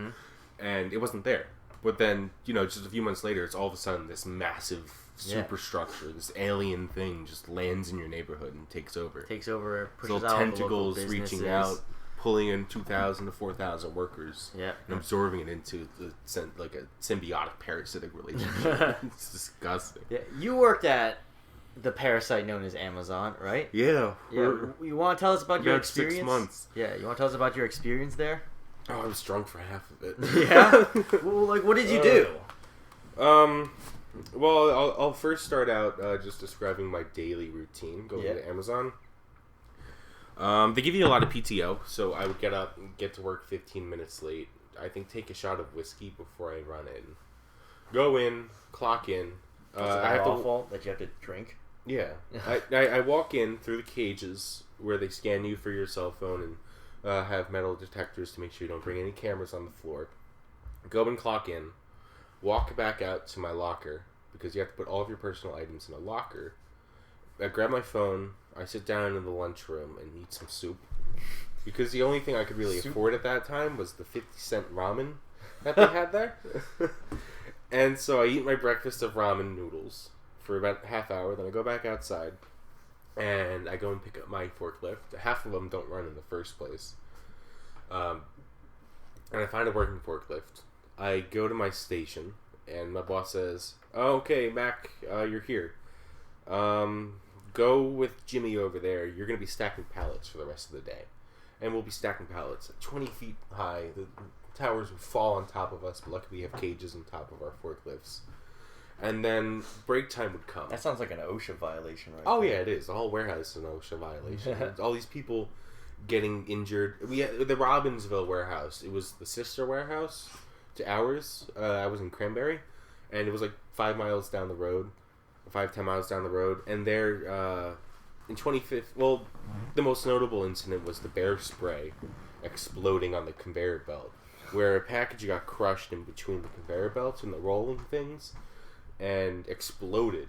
and it wasn't there. But then, just a few months later, it's all of a sudden this massive superstructure, this alien thing just lands in your neighborhood and takes over. Pushes little out tentacles the reaching out, pulling in 2,000 to 4,000 workers, and absorbing it into like a symbiotic parasitic relationship. It's disgusting. Yeah, you worked at the parasite known as Amazon, right? Yeah. You want to tell us about your experience? 6 months. Yeah, you want to tell us about your experience there? Oh, I was drunk for half of it. Yeah? Well, like, what did you do? Well, I'll first start out just describing my daily routine going to Amazon. They give you a lot of PTO, so I would get up and get to work 15 minutes late. I think take a shot of whiskey before I run in. Go in, clock in. I have awful that you have to drink. Yeah. I walk in through the cages where they scan you for your cell phone and have metal detectors to make sure you don't bring any cameras on the floor. Go and clock in. Walk back out to my locker because you have to put all of your personal items in a locker. I grab my phone. I sit down in the lunchroom and eat some soup. Because the only thing I could really afford at that time was the 50-cent ramen that they had there. And so I eat my breakfast of ramen noodles for about a half hour. Then I go back outside and I go and pick up my forklift. Half of them don't run in the first place. And I find a working forklift. I go to my station and my boss says, "Oh, okay, Mac, you're here. Go with Jimmy over there. You're going to be stacking pallets for the rest of the day." And we'll be stacking pallets at 20 feet high. The towers would fall on top of us, but luckily we have cages on top of our forklifts. And then break time would come. That sounds like an OSHA violation, right? Oh, yeah, it is. The whole warehouse is an OSHA violation. All these people getting injured. The Robbinsville warehouse, it was the sister warehouse to ours. I was in Cranberry, and it was like 5 miles down the road, 5-10 miles down the road. And there, in 2015, well, the most notable incident was the bear spray exploding on the conveyor belt, where a package got crushed in between the conveyor belts and the rolling things and exploded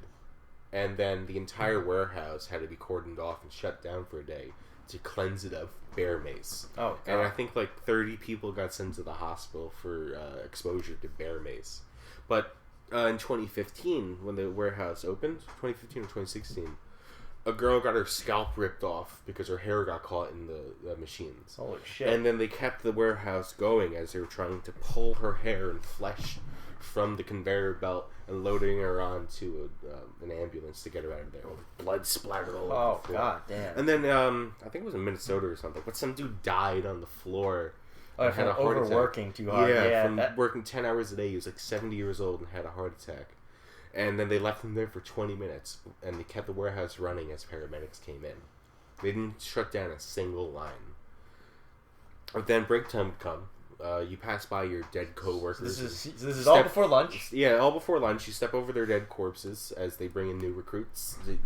And then the entire warehouse had to be cordoned off and shut down for a day to cleanse it of bear mace. Oh, God. And I think like 30 people got sent to the hospital for exposure to bear mace. But in 2015, when the warehouse opened, 2015 or 2016, a girl got her scalp ripped off because her hair got caught in the machines. Holy shit. And then they kept the warehouse going as they were trying to pull her hair and flesh from the conveyor belt and loading her onto an ambulance to get her out of there. All the blood splattered all over the floor. God damn. And then I think it was in Minnesota or something, but some dude died on the floor. Oh, and had a heart overworking attack. too hard. Yeah, from working 10 hours a day. He was like 70 years old and had a heart attack. And then they left him there for 20 minutes, and they kept the warehouse running as paramedics came in. They didn't shut down a single line. But then break time would come. You pass by your dead co-workers. This is all before lunch? Yeah, all before lunch. You step over their dead corpses as they bring in new recruits to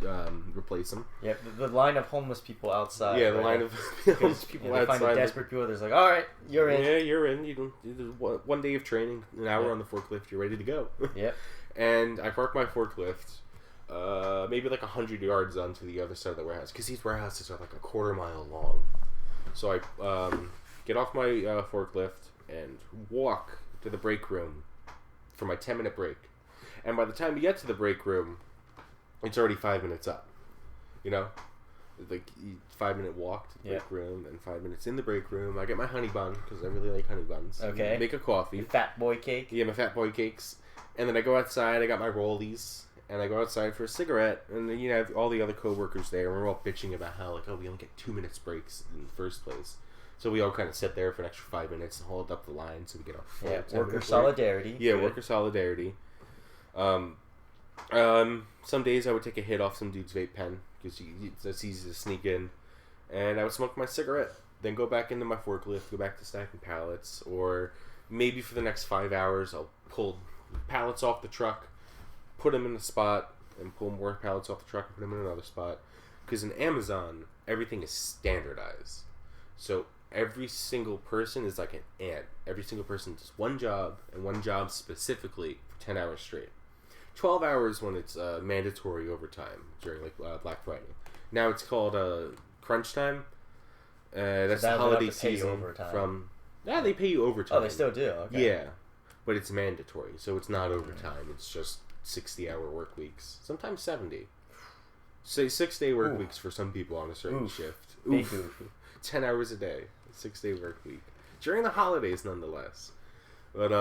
replace them. Yeah, the line of homeless people outside. Yeah, the line of homeless people outside. They find the desperate people. There's like, all right, you're in. Yeah, you're in. You do one day of training, an hour on the forklift. You're ready to go. Yep. And I park my forklift maybe like 100 yards onto the other side of the warehouse, because these warehouses are like a quarter mile long. So I get off my forklift and walk to the break room for my 10-minute break. And by the time you get to the break room, it's already 5 minutes up. You know? Like 5-minute walk to the break room, and 5 minutes in the break room. I get my honey bun, because I really like honey buns. Okay. Make a coffee. Your fat boy cake? Yeah, my fat boy cakes. And then I go outside, I got my rollies, and I go outside for a cigarette, and then you have all the other co-workers there, and we're all bitching about how, like, we only get 2 minutes breaks in the first place. So we all kind of sit there for an extra 5 minutes and hold up the line so we get a full 10 worker minute solidarity. break. Yeah, worker solidarity. Some days I would take a hit off some dude's vape pen, because that's easy to sneak in, and I would smoke my cigarette, then go back into my forklift, go back to stacking pallets, or maybe for the next 5 hours I'll pull pallets off the truck, put them in a spot, and pull more pallets off the truck and put them in another spot. Because in Amazon, everything is standardized. So every single person is like an ant. Every single person does one job, and one job specifically for 10 hours straight. 12 hours when it's mandatory overtime during like Black Friday. Now it's called crunch time. That's the holiday season from... Yeah, they pay you overtime. Oh, they still do? Okay. Yeah. But it's mandatory, so it's not overtime. It's just 60-hour work weeks. Sometimes 70. Say 6-day work weeks for some people on a certain shift. Oof. 10 hours a day. 6-day work week. During the holidays, nonetheless. But,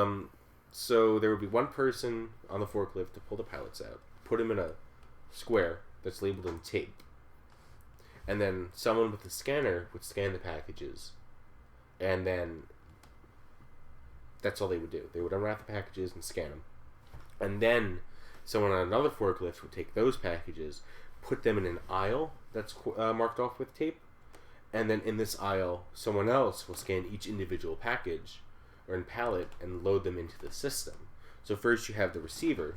so there would be one person on the forklift to pull the pallets out, put them in a square that's labeled in tape. And then someone with a scanner would scan the packages. And then that's all they would do. They would unwrap the packages and scan them. And then someone on another forklift would take those packages, put them in an aisle that's marked off with tape. And then in this aisle, someone else will scan each individual package or pallet and load them into the system. So first you have the receiver,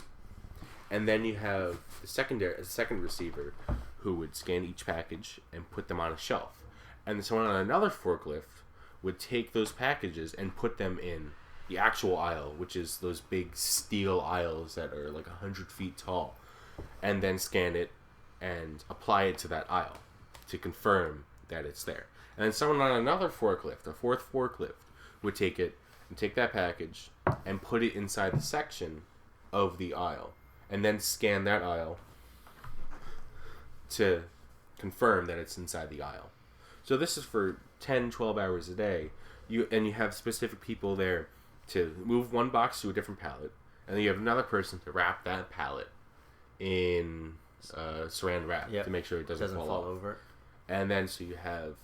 and then you have the second receiver who would scan each package and put them on a shelf. And then someone on another forklift would take those packages and put them in the actual aisle, which is those big steel aisles that are like 100 feet tall, and then scan it and apply it to that aisle to confirm that it's there. And then someone on another forklift, a fourth forklift, would take it and take that package and put it inside the section of the aisle, and then scan that aisle to confirm that it's inside the aisle. So this is for 10, 12 hours a day. You have specific people there to move one box to a different pallet, and then you have another person to wrap that pallet in saran wrap to make sure it doesn't fall over. And then so you have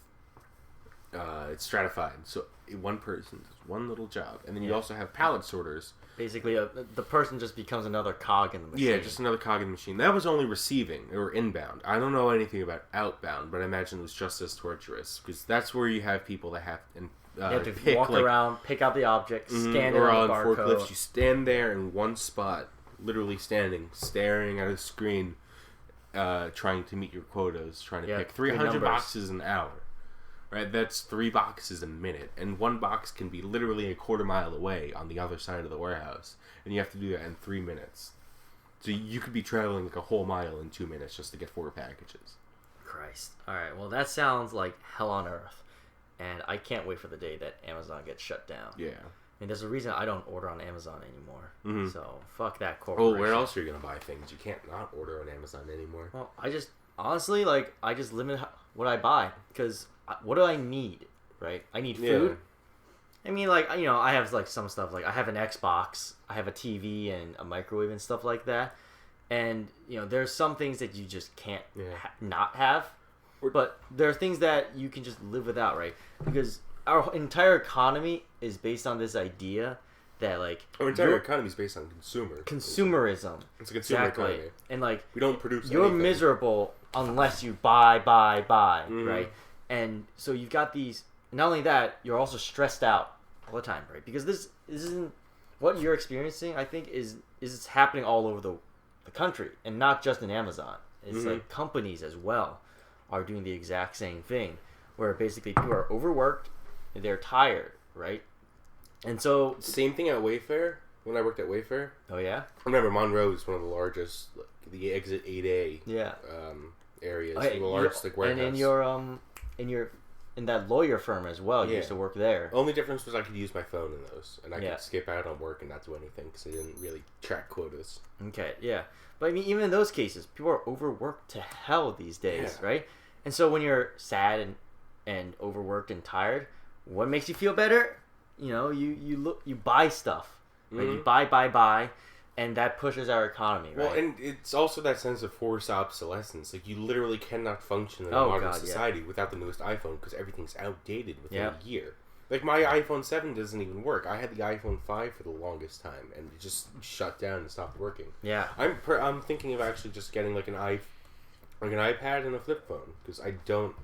it's stratified. So one person does one little job, and then you also have pallet sorters. Basically, the person just becomes another cog in the machine. Yeah, just another cog in the machine. That was only receiving or inbound. I don't know anything about outbound, but I imagine it was just as torturous, because that's where you have people that have you have to walk around, pick out the object, scan it on the barcode. Forklifts, you stand there in one spot, literally standing, staring at a screen, trying to meet your quotas, trying to pick 300 boxes an hour. Right, that's 3 boxes a minute, and one box can be literally a quarter mile away on the other side of the warehouse, and you have to do that in 3 minutes. So you could be traveling like a whole mile in 2 minutes just to get 4 packages. Christ. All right. Well, that sounds like hell on earth, and I can't wait for the day that Amazon gets shut down. Yeah. I mean, there's a reason I don't order on Amazon anymore. Mm-hmm. So fuck that corporation. Oh, where else are you gonna buy things? You can't not order on Amazon anymore. Well, I just honestly I just limit what I buy because what do I need? Right? I need food. Yeah. I mean, I have like some stuff. Like I have an Xbox, I have a TV and a microwave and stuff like that. And there's some things that you just can't not have, but there are things that you can just live without, right? Because our entire economy is based on this idea that our entire economy is based on consumerism. It's a consumer economy, and we don't produce. You're anything. miserable unless you buy, Mm-hmm. right? And so you've got these. Not only that, you're also stressed out all the time, right? Because this isn't what you're experiencing. I think is happening all over the country and not just in Amazon. It's like companies as well are doing the exact same thing, where basically people are overworked, and they're tired, right? And so same thing at Wayfair. When I worked at Wayfair. Oh yeah. I remember Monroe is one of the largest, the Exit 8A. Yeah. Areas, Okay, the largest warehouse. And in that lawyer firm as well. You used to work there. Only difference was I could use my phone in those, and I could skip out on work and not do anything because I didn't really track quotas. Okay, yeah, but I mean, even in those cases, people are overworked to hell these days, right? And so when you're sad and overworked and tired, what makes you feel better? You buy stuff, right? You buy, and that pushes our economy, right? Well, and it's also that sense of forced obsolescence. Like, you literally cannot function in a modern society without the newest iPhone because everything's outdated within a year. Like, my iPhone 7 doesn't even work. I had the iPhone 5 for the longest time, and it just shut down and stopped working. Yeah. I'm thinking of actually just getting, like an iPad and a flip phone because I don't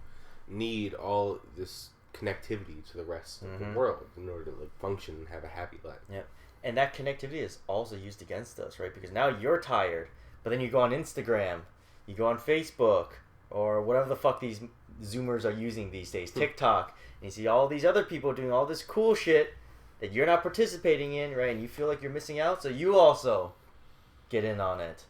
need all this connectivity to the rest of the world in order to, function and have a happy life. Yeah. And that connectivity is also used against us, right? Because now you're tired, but then you go on Instagram, you go on Facebook, or whatever the fuck these Zoomers are using these days, TikTok, and you see all these other people doing all this cool shit that you're not participating in, right? And you feel like you're missing out, so you also get in on it.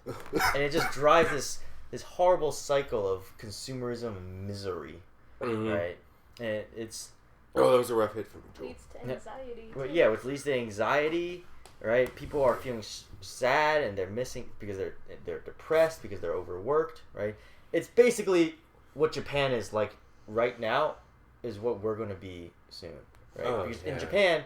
And it just drives this horrible cycle of consumerism and misery, right? And it's... that was a rough hit for me, Joel. Leads to anxiety. Well, yeah, which leads to anxiety, right? People are feeling sad and they're missing because they're depressed because they're overworked, right? It's basically what Japan is like right now is what we're going to be soon, right? Because in Japan,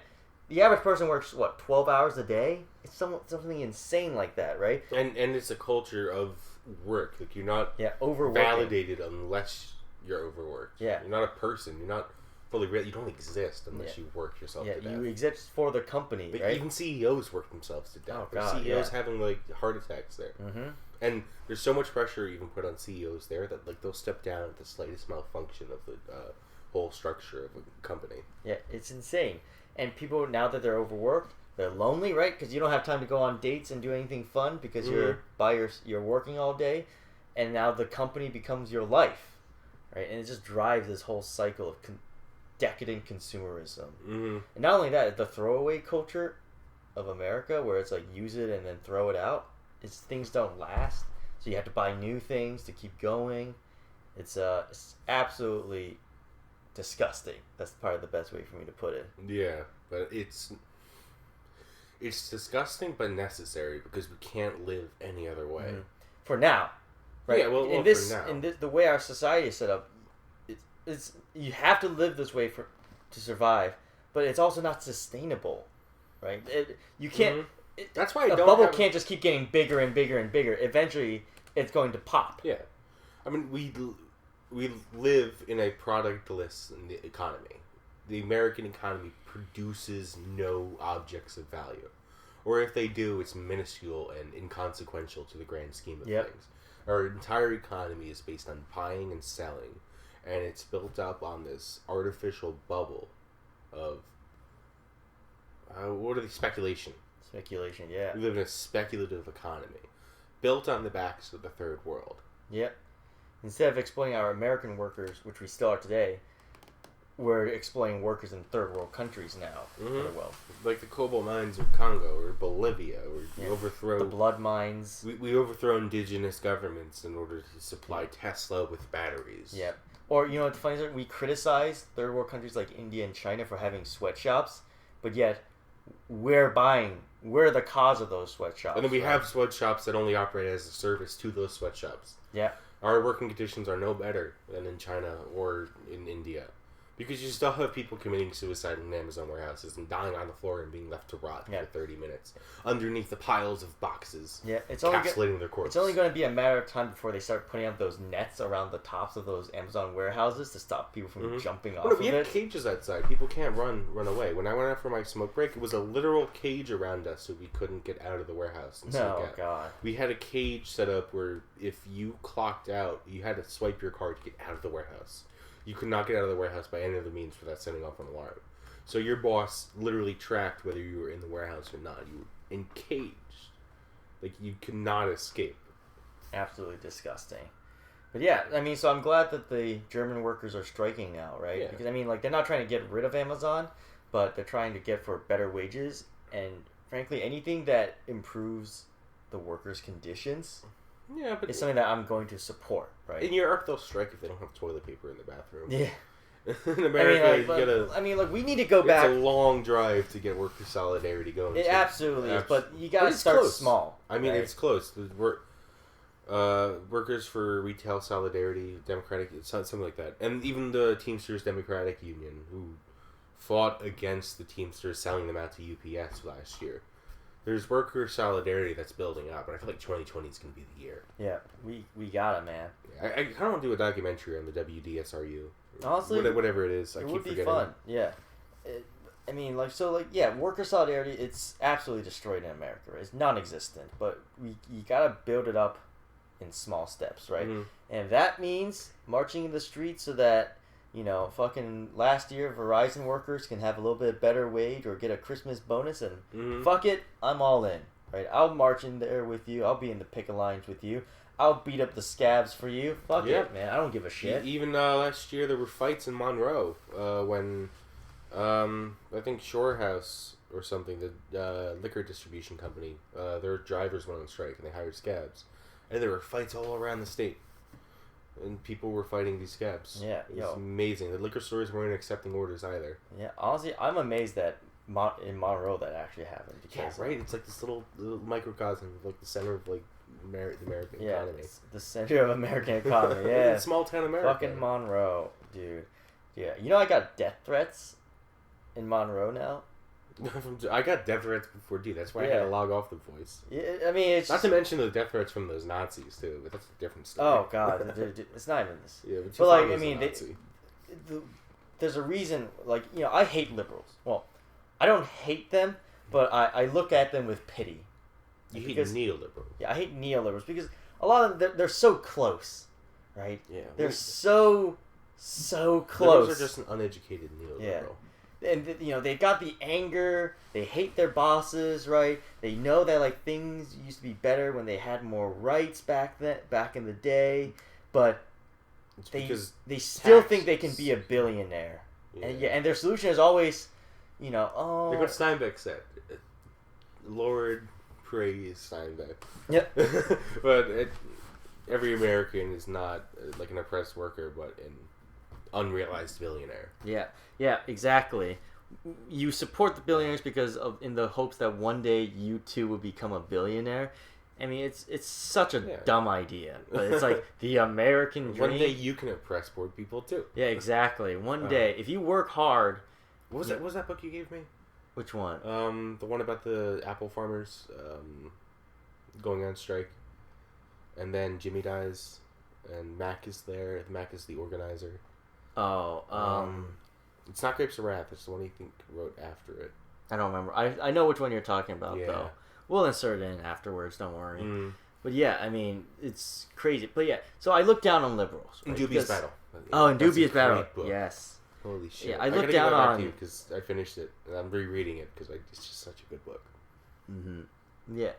the average person works 12 hours a day? It's something insane like that, right? And it's a culture of work. Like, you're not validated unless you're overworked. Yeah, you're not a person. You're not fully real. You don't exist unless you work yourself to death. You exist for the company, but right? Even CEOs work themselves to death. Oh, God, CEOs having heart attacks there. And there's so much pressure even put on CEOs there that they'll step down at the slightest malfunction of the whole structure of a company. Yeah, it's insane. And people, now that they're overworked, they're lonely, right? Because you don't have time to go on dates and do anything fun because you're working all day, and now the company becomes your life, right? And it just drives this whole cycle of decadent consumerism. And not only that, the throwaway culture of America, where it's like use it and then throw it out, things don't last, so you have to buy new things to keep going. It's absolutely disgusting. That's probably the best way for me to put it. Yeah, but it's disgusting but necessary because we can't live any other way. For now, right? Yeah, well, for now. In the way our society is set up, it's you have to live this way to survive, but it's also not sustainable, right? You can't. That's why the bubble can't just keep getting bigger and bigger and bigger. Eventually, it's going to pop. Yeah, I mean, we live in a productless economy. The American economy produces no objects of value, or if they do, it's minuscule and inconsequential to the grand scheme of things. Our entire economy is based on buying and selling, and it's built up on this artificial bubble of speculation. Speculation, yeah. We live in a speculative economy built on the backs of the third world. Yep. Instead of exploiting our American workers, which we still are today, we're exploiting workers in third world countries now for the wealth. Like the cobalt mines of Congo or Bolivia, where we overthrow... The blood mines. We overthrow indigenous governments in order to supply Tesla with batteries. Yeah. Or, you know what's funny is we criticize third world countries like India and China for having sweatshops, but yet we're the cause of those sweatshops. And then we have sweatshops that only operate as a service to those sweatshops. Yeah. Our working conditions are no better than in China or in India. Because you still have people committing suicide in Amazon warehouses and dying on the floor and being left to rot for 30 minutes underneath the piles of boxes. Yeah, it's encapsulating their corpse. It's only going to be a matter of time before they start putting up those nets around the tops of those Amazon warehouses to stop people from jumping off of it. We have cages outside. People can't run away. When I went out for my smoke break, it was a literal cage around us so we couldn't get out of the warehouse. And God. We had a cage set up where if you clocked out, you had to swipe your card to get out of the warehouse. You could not get out of the warehouse by any other means without setting off an alarm. So your boss literally tracked whether you were in the warehouse or not. You were encaged. Like, you could not escape. Absolutely disgusting. But yeah, I mean, so I'm glad that the German workers are striking now, right? Yeah. Because, I mean, like, they're not trying to get rid of Amazon, but they're trying to get for better wages. And, frankly, anything that improves the workers' conditions... Yeah, but it's something that I'm going to support, right? In Europe, they'll strike if they don't have toilet paper in the bathroom. Yeah. In America, we need to go back. It's a long drive to get worker solidarity going. It absolutely is, but you gotta start close. small. I mean, right? it's close. Workers for Retail Solidarity, Democratic, something like that. And even the Teamsters Democratic Union, who fought against the Teamsters selling them out to UPS last year. There's worker solidarity that's building up, and I feel like 2020 is going to be the year. Yeah, we got it, man. I kind of want to do a documentary on the WDSRU. Honestly, whatever it is, it would be fun. Yeah, worker solidarity. It's absolutely destroyed in America. Right? It's non-existent, but you gotta build it up in small steps, right? Mm-hmm. And that means marching in the streets so that. You know, fucking last year, Verizon workers can have a little bit better wage or get a Christmas bonus, and fuck it, I'm all in, right? I'll march in there with you. I'll be in the picket lines with you. I'll beat up the scabs for you. Fuck it, man. I don't give a shit. Even last year, there were fights in Monroe when I think Shore House or something, the liquor distribution company, their drivers went on strike and they hired scabs, and there were fights all around the state. And people were fighting these scabs. Yeah, it was amazing. The liquor stores weren't accepting orders either. Yeah, honestly, I'm amazed that in Monroe that actually happened. Because, right? It's like this little microcosm of like the center of like the American economy. It's the center of American economy. Yeah, small town America. Fucking Monroe, dude. Yeah, you know I got death threats in Monroe now. I got death threats before too. That's why I had to log off the voice. Yeah, I mean, it's not to mention the death threats from those Nazis too, but that's a different story. Oh God, it's not even this. Yeah, but like I mean, there's a reason. Like I hate liberals. Well, I don't hate them, but I look at them with pity. You hate neoliberals. Yeah, I hate neoliberals because a lot of them they're so close, right? Yeah, they're so close. Those are just an uneducated neoliberal. Yeah. And they got the anger. They hate their bosses, right? They know that like things used to be better when they had more rights back in the day, but they still think they can be a billionaire. Yeah. And their solution is always, Like what Steinbeck said, Lord praise Steinbeck. Yep. But every American is not like an oppressed worker, but an unrealized billionaire. Yeah, exactly. You support the billionaires because in the hopes that one day you too will become a billionaire. I mean, it's such a dumb idea, but it's like the American dream. One day you can oppress poor people too. Yeah, exactly. One day, if you work hard. What was that book you gave me? Which one? The one about the apple farmers going on strike, and then Jimmy dies, and Mac is there. Mac is the organizer. It's not Grapes of Wrath. It's the one he wrote after it. I don't remember. I know which one you're talking about, though. We'll insert it in afterwards, don't worry. But yeah, I mean, it's crazy. But yeah, so I look down on liberals. Right? Dubious Battle. Dubious Battle. Yes. Holy shit. Yeah, I look down on... because I finished it, and I'm rereading it, because it's just such a good book. Mm-hmm. Yeah.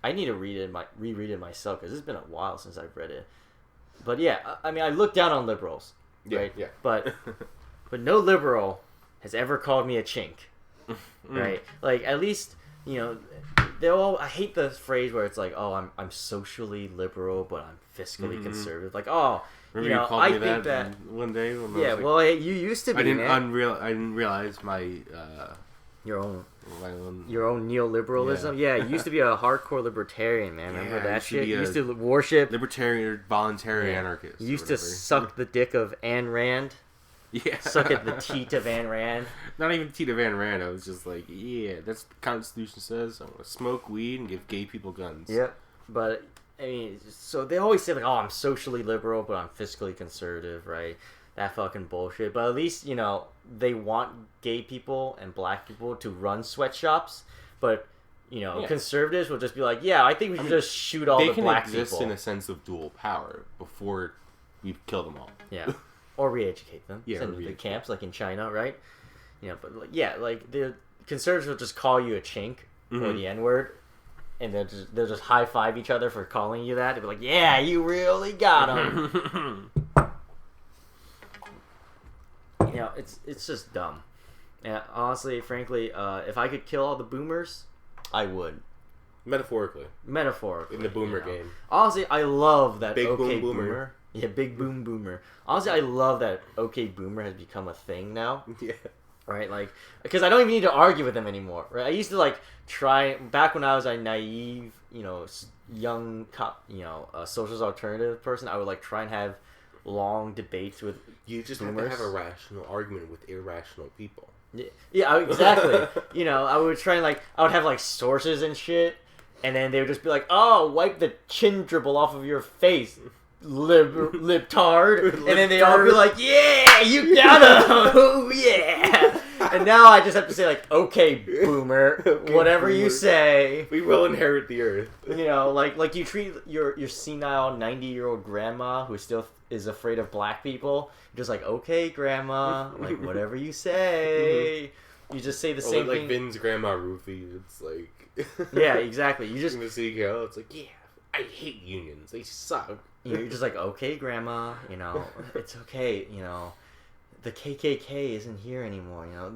I need to reread it myself, because it's been a while since I've read it. But yeah, I mean, I look down on liberals. Right? Yeah. But but no liberal has ever called me a chink, right? Like, at least, you know, I hate the phrase where it's like, oh, I'm socially liberal, but I'm fiscally conservative. Like, oh, Remember you called me that one day? When yeah, well, you used to be. I didn't realize my your own neoliberalism. Yeah, you used to be a hardcore libertarian, man. Remember that shit? You used to worship libertarian or voluntary anarchist. You used to suck the dick of Ayn Rand. Yeah, suck at the teat of Ayn Rand. Not even teat of Ayn Rand. I was just like, yeah, that's what the Constitution says. I want to smoke weed and give gay people guns. Yep, but I mean, so they always say like, oh, I'm socially liberal, but I'm fiscally conservative, right? That fucking bullshit. But at least, you know, they want gay people and black people to run sweatshops, but, you know, conservatives will just be like, yeah, I think we should just shoot all the black people. They can exist in a sense of dual power before we kill them all. Yeah. Or re-educate them. Yeah, send them to camps like in China, right? You know, but like the conservatives will just call you a chink or the N-word, and they'll just high five each other for calling you that. They'll be like, "Yeah, you really got him." You know, it's just dumb. And honestly, frankly, if I could kill all the boomers, I would. Metaphorically, in the boomer game. Honestly, I love that. Big okay, boom boomer. Yeah, big boom boomer. Honestly, I love that okay boomer has become a thing now. Yeah. Right? Like, because I don't even need to argue with them anymore, right? I used to, like, try, back when I was a naive, you know, young, socialist alternative person, I would, like, try and have long debates with You just boomers. Have to have a rational argument with irrational people. Yeah, exactly. You know, I would try and, like, I would have, like, sources and shit, and then they would just be like, oh, wipe the chin dribble off of your face. Libtard, and then they all be like, "Yeah, you got him! Oh yeah!" And now I just have to say like, "Okay, boomer, okay, whatever boomer. You say, we will inherit the earth." You know, like you treat your senile 90-year-old grandma who still is afraid of black people. You're just like, "Okay, grandma, like whatever you say." You just say the same like thing. Like Vin's grandma Ruthie. It's like, yeah, exactly. You just in the city hall. It's like, yeah, I hate unions. They suck. You're just like, okay, grandma, you know, it's okay, you know, the KKK isn't here anymore, you know,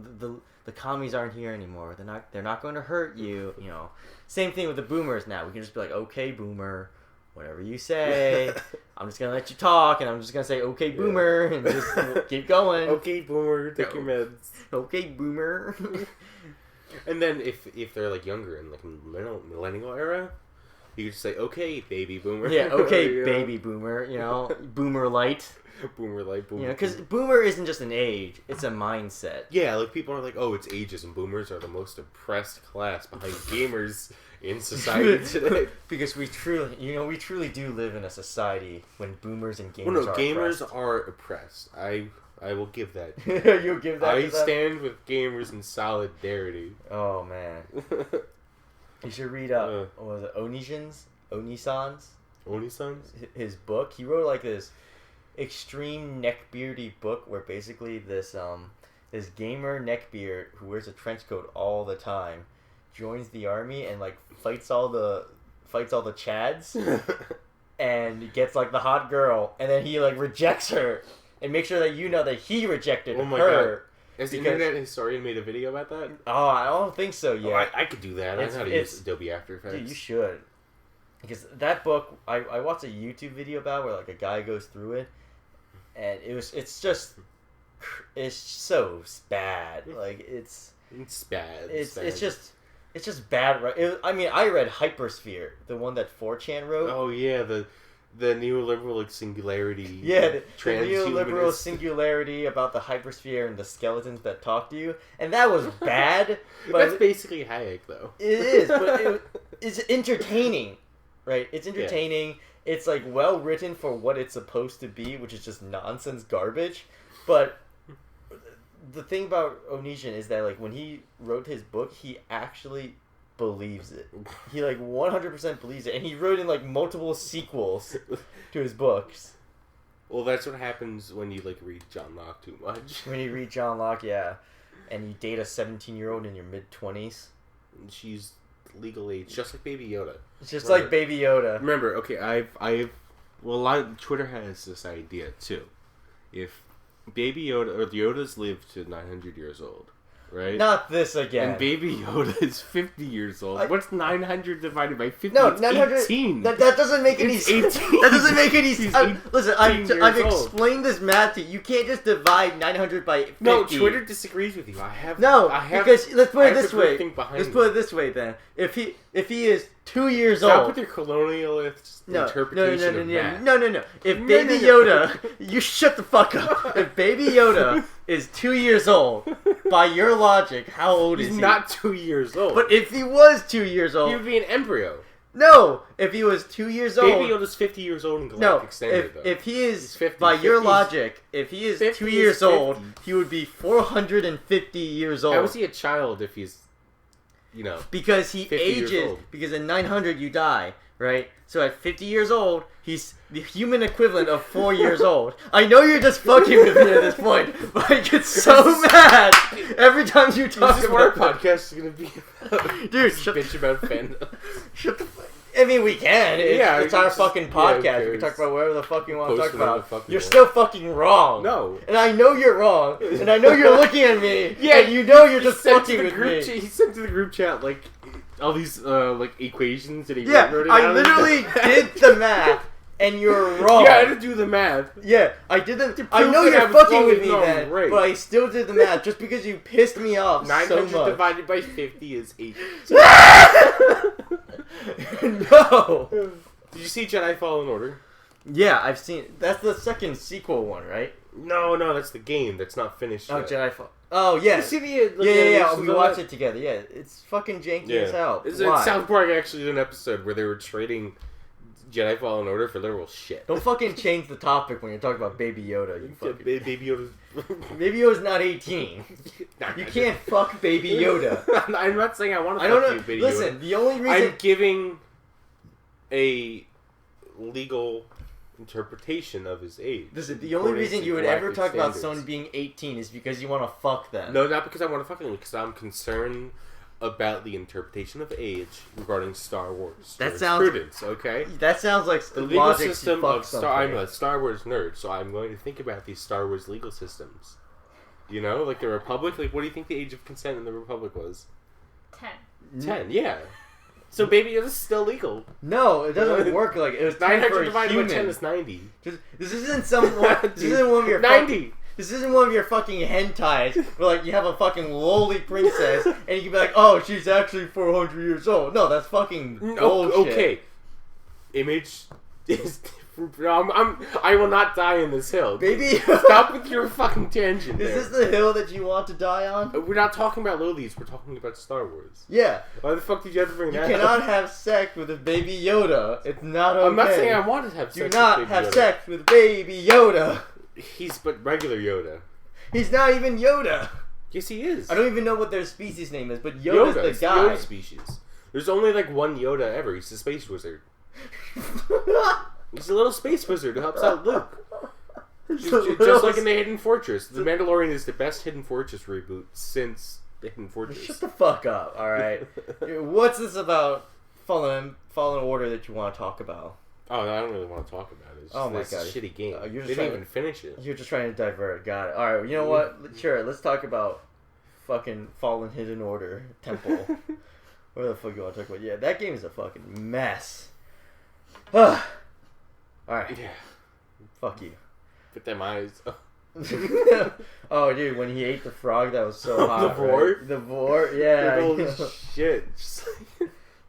the commies aren't here anymore, they're not going to hurt you, you know. Same thing with the boomers now. We can just be like, okay, boomer, whatever you say, I'm just going to let you talk, and I'm just going to say, okay, boomer, and just keep going. Okay, boomer, take your meds. Okay, boomer. And then if they're like younger in like millennial era, you could just say, okay, baby boomer. Yeah, okay, baby boomer, you know, boomer light. Boomer light, boomer. You know, because boomer isn't just an age, it's a mindset. Yeah, like people are like, oh, it's ageism. Boomers are the most oppressed class behind gamers in society today. Because we truly do live in a society when boomers and gamers are gamers oppressed. Are oppressed. I will give that. You'll give that I stand with gamers in solidarity. Oh, man. You should read what was it, Onisan's his book. He wrote like this extreme neckbeardy book where basically this gamer neckbeard who wears a trench coat all the time joins the army and like fights all the chads and gets like the hot girl, and then he like rejects her and makes sure that you know that he rejected her. God. Has the internet historian made a video about that? Oh, I don't think so yet. Oh, I could do that. I know how to use Adobe After Effects. Dude, you should. Because that book, I watched a YouTube video about where like a guy goes through it, and it's so bad. Like it's bad. It's just bad. Right? I mean, I read Hypersphere, the one that 4chan wrote. Oh yeah, the neoliberal like singularity. Yeah, the neoliberal singularity about the hypersphere and the skeletons that talk to you, and that was bad. But that's basically Hayek, though. It is, but it's entertaining, right? It's entertaining. Yeah. It's like well written for what it's supposed to be, which is just nonsense garbage. But the thing about Onision is that like when he wrote his book, he actually believes it. He like 100% believes it, and he wrote in like multiple sequels to his books. Well, that's what happens when you like read John Locke too much. When you read John Locke, yeah, and you date a 17-year-old in your mid-20s. She's legal age, just like Baby Yoda. It's just like Baby Yoda. Remember, okay, Twitter has this idea too. If Baby Yoda, or Yoda's lived to 900 years old, right? Not this again. And Baby Yoda is 50 years old. What's 900 divided by 50? No, it's 900. 18. That doesn't make any sense. That doesn't make any sense. Listen, I've explained this math to you. You can't just divide 900 by 50. No, Twitter disagrees with you. Because let's put it this way. Let's put it this way then. If he is 2 years old. Stop with your colonialist interpretation of math. No. If Baby Yoda, you shut the fuck up. If Baby Yoda is 2 years old, by your logic, how old is he? He's not 2 years old. But if he was 2 years old, he would be an embryo. No, if he was 2 years old. Baby Yoda's 50 years old in Galactic Standard, though. If he is, 50, by your logic, if he is 2 years old, he would be 450 years old. How is he a child if he's, because he ages. Because in 900 you die, right? So at 50 years old, he's the human equivalent of 4 years old. I know you're just fucking with me at this point, but I get so mad every time you talk about. This is what our podcast is gonna be about. Dude, bitch about fandom. Shut the fuck. I mean, we can. It's our fucking podcast. Yeah, we can talk about whatever the fuck you want to talk about. You're want. still fucking wrong. No. And I know you're wrong. And I know you're looking at me. Yeah, and you know you're just fucking with me. He sent to the group chat, all these, equations that he wrote I literally did the math. And you're wrong. Yeah, I had to do the math. Yeah, I did the. I know you're fucking with me then, right. But I still did the math just because you pissed me off 900 so much. divided by 50 is 8. No. Did you see Jedi Fallen Order? Yeah, I've seen. That's the second sequel one, right? No, that's the game. That's not finished yet. Jedi Fallen. Oh, yeah. You see the yeah. We watched it together. Yeah, it's fucking janky as hell. South Park actually did an episode where they were trading Jedi Fallen Order for literal shit. Don't fucking change the topic when you're talking about Baby Yoda. You fucking... Baby Yoda. Baby Yoda's not 18. You can't fuck Baby Yoda. I'm not saying I want to fuck you, Baby Yoda. Listen, the only reason... I'm giving a legal interpretation of his age. Listen, the only reason you would ever talk about someone being 18 is because you want to fuck them. No, not because I want to fuck them, because I'm concerned about the interpretation of age regarding Star Wars. That sounds prudence, okay? That sounds like the legal system of I'm a Star Wars nerd, so I'm going to think about these Star Wars legal systems. The Republic. What do you think the age of consent in the Republic was? 10. 10, yeah. So Baby Yoda's still legal. No, it doesn't work like it was 900 divided by 10 is 90. This isn't this isn't one of your 90. This isn't one of your fucking hentais where you have a fucking lowly princess and you can be like, oh, she's actually 400 years old. No, that's fucking bullshit. Okay. Image is I will not die in this hill. Baby, stop with your fucking tangent. Is this the hill that you want to die on? We're not talking about lowlies. We're talking about Star Wars. Yeah. Why the fuck did you have to bring that up? You cannot have sex with a Baby Yoda. It's not okay. I'm not saying I want to have sex with Baby Yoda. Do not have sex with Baby Yoda. He's but regular Yoda. He's not even Yoda. Yes, he is. I don't even know what their species name is, but Yoda's the guy. Yoda species. There's only one Yoda ever. He's a space wizard. He's a little space wizard who helps out Luke. Just like in the Hidden Fortress. The Mandalorian is the best Hidden Fortress reboot since the Hidden Fortress. Shut the fuck up, alright? What's this about Fallen Order that you want to talk about? Oh, no, I don't really want to talk about it. It's just this shitty game. They didn't even finish it. You're just trying to divert. Got it. Alright, you know what? Sure, let's talk about fucking Fallen Hidden Order Temple. What the fuck you want to talk about? Yeah, that game is a fucking mess. Alright. Yeah. Fuck you. Put them eyes. Oh, dude, when he ate the frog, that was so hot. The vor? Right? The vor? Yeah. Holy shit.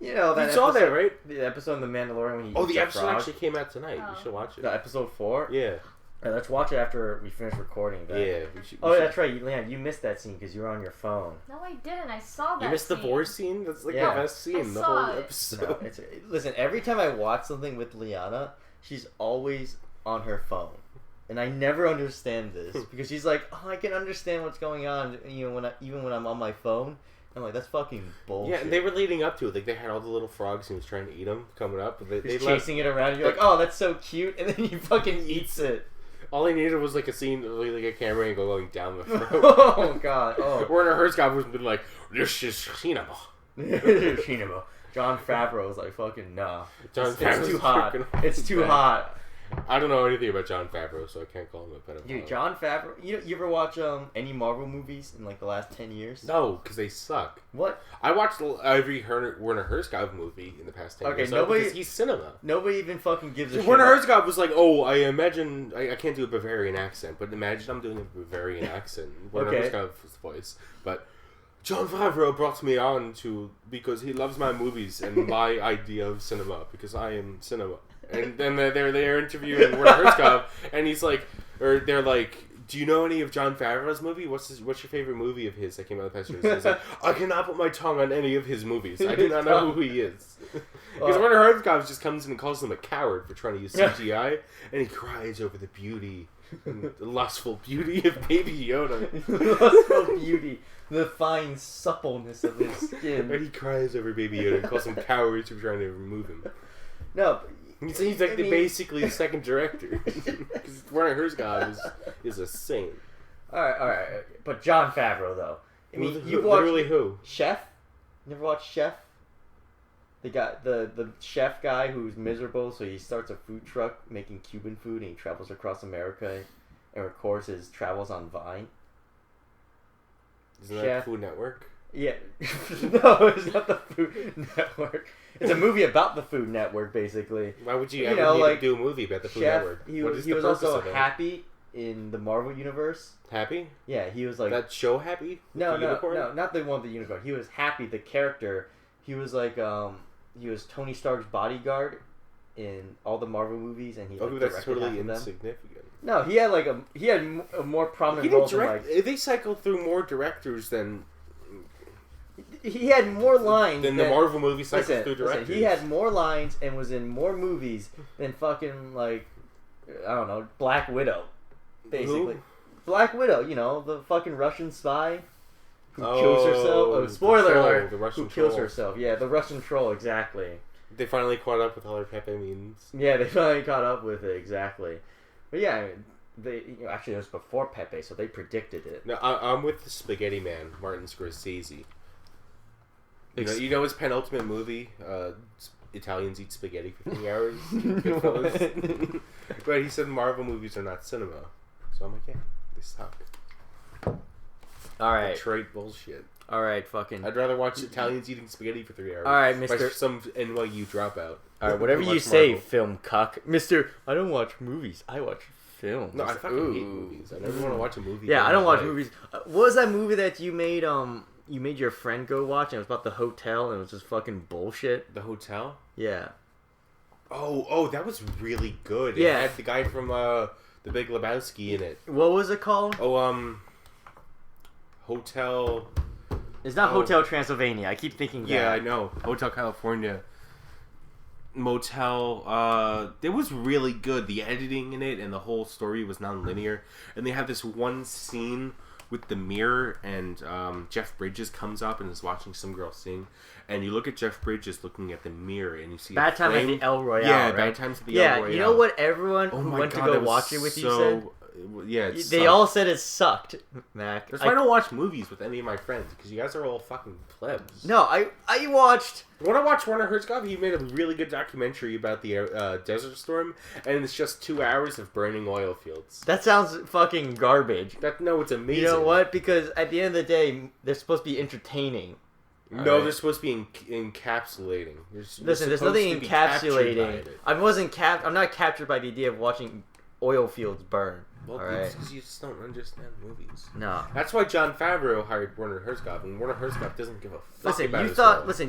You know that you saw that, right? The episode of The Mandalorian when he the episode actually came out tonight. You should watch it. The episode 4? Yeah. Right, let's watch it after we finish recording. Then. Yeah. That's right. Leanne, you missed that scene because you were on your phone. No, I didn't. I saw that. You missed the vor scene? That's the best scene in the whole episode. No, listen, every time I watch something with Liana, she's always on her phone. And I never understand this because she's like, "Oh, I can understand what's going on." Even when I'm on my phone, I'm like, "That's fucking bullshit." Yeah, and they were leading up to it. Like they had all the little frogs and he was trying to eat them coming up. They chasing it around. And you're like, "Oh, that's so cute," and then he fucking eats it. All he needed was a scene, like a camera angle going down the throat. Oh god! Oh. Werner Herzog was like, "This is cinema." Cinema. Jon Favreau was like, "Fucking nah." It's too hot. It's too hot. I don't know anything about Jon Favreau, so I can't call him a pedophile. Dude, Jon Favreau. You ever watch any Marvel movies in like the last 10 years? No, because they suck. What? I watched every Werner Herzog movie in the past 10 years. Nobody, because he's cinema. Nobody even fucking gives a shit. Werner Herzog was like, oh, I imagine I can't do a Bavarian accent, but imagine I'm doing a Bavarian accent. Werner Herzog's voice, but. Jon Favreau brought me on because he loves my movies and my idea of cinema because I am cinema. And then they're interviewing Werner Herzog, and he's like, or they're like, do you know any of Jon Favreau's movie? What's your favorite movie of his that came out of the past years? He's like, I cannot put my tongue on any of his movies. I do not know who he is. Because Werner Herzog just comes in and calls him a coward for trying to use CGI, and he cries over the beauty. And the lustful beauty of Baby Yoda. Lustful beauty. The fine suppleness of his skin. And he cries over Baby Yoda and calls him cowards for trying to remove him. No. He's like basically the second director. Because Werner Herzog is a saint. Alright. But Jon Favreau, though. I mean, you watched... Literally who? Chef? You never watched Chef? The chef guy who's miserable, so he starts a food truck making Cuban food, and he travels across America and records his travels on Vine. Isn't that Food Network? Yeah. No, it's not the Food Network. It's a movie about the Food Network, basically. Why would you ever need to do a movie about the Food Network? He was also Happy in the Marvel Universe. Happy? Yeah, he was like... That show Happy? No, not the one with the unicorn. He was Happy, the character. He was like, he was Tony Stark's bodyguard in all the Marvel movies, and he that's totally insignificant. No, he had a more prominent role than they cycled through more directors than... He had more lines than the Marvel movie cycled through directors. He had more lines and was in more movies than fucking, like, I don't know, Black Widow, basically. Who? Black Widow, you know, the fucking Russian spy who kills herself. Oh, spoiler alert! The Russian who kills troll. herself? Yeah, the Russian troll, exactly. They finally caught up with all their Pepe memes. Yeah, they finally caught up with it, exactly. But yeah, actually it was before Pepe, so they predicted it. No, I'm with the Spaghetti Man, Martin Scorsese. You know his penultimate movie, Italians Eat Spaghetti for 3 hours? Goodfellas. But he said Marvel movies are not cinema. So I'm like, yeah, they suck. Alright. Detroit bullshit. Alright, fucking... I'd rather watch Italians eating spaghetti for 3 hours. Alright, Mr. Some NYU dropout. Alright, whatever you say, Marvel. Film cuck. Mr. I don't watch movies. I watch films. No, I fucking hate movies. I never want to watch a movie. Yeah, I don't watch movies. What was that movie that you made, you made your friend go watch, and it was about the hotel, and it was just fucking bullshit? The hotel? Yeah. Oh, that was really good. Yeah. It had the guy from The Big Lebowski in it. What was it called? Oh, Hotel... It's not Hotel Transylvania. I keep thinking that. Yeah, I know. Hotel California. Motel. It was really good. The editing in it and the whole story was non-linear. And they have this one scene with the mirror, and Jeff Bridges comes up and is watching some girl sing. And you look at Jeff Bridges looking at the mirror, and you see Bad Times at the El Royale, yeah, right? Bad Times at the El Royale. Yeah, you know what everyone who went to go watch it with you said? Yeah, they all said it sucked, Mac. That's why I don't watch movies with any of my friends, because you guys are all fucking plebs. No, I watched... When I watched Werner Herzog, he made a really good documentary about the Desert Storm, and it's just 2 hours of burning oil fields. That sounds fucking garbage. No, it's amazing. You know what? Because at the end of the day, they're supposed to be entertaining. No, they're supposed to be encapsulating. Listen, there's nothing encapsulating. I'm not captured by the idea of watching oil fields burn. Well, it's because you just don't understand movies. No. That's why Jon Favreau hired Werner Herzog, and Werner Herzog doesn't give a fuck about his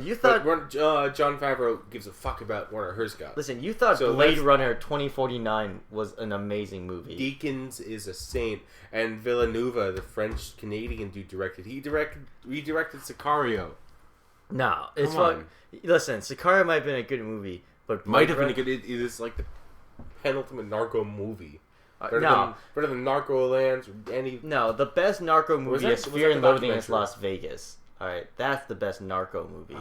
you thought... Jon Favreau gives a fuck about Werner Herzog. Listen, you thought Blade Runner 2049 was an amazing movie. Deakins is a saint, and Villeneuve, the French-Canadian dude, redirected Sicario. No, it's fun. Listen, Sicario might have been a good movie, but... Might have been a good... It is like the penultimate narco movie. Better than Narcolands or any... No, the best narco movie is Fear and Loathing in Las Vegas. Alright, that's the best narco movie.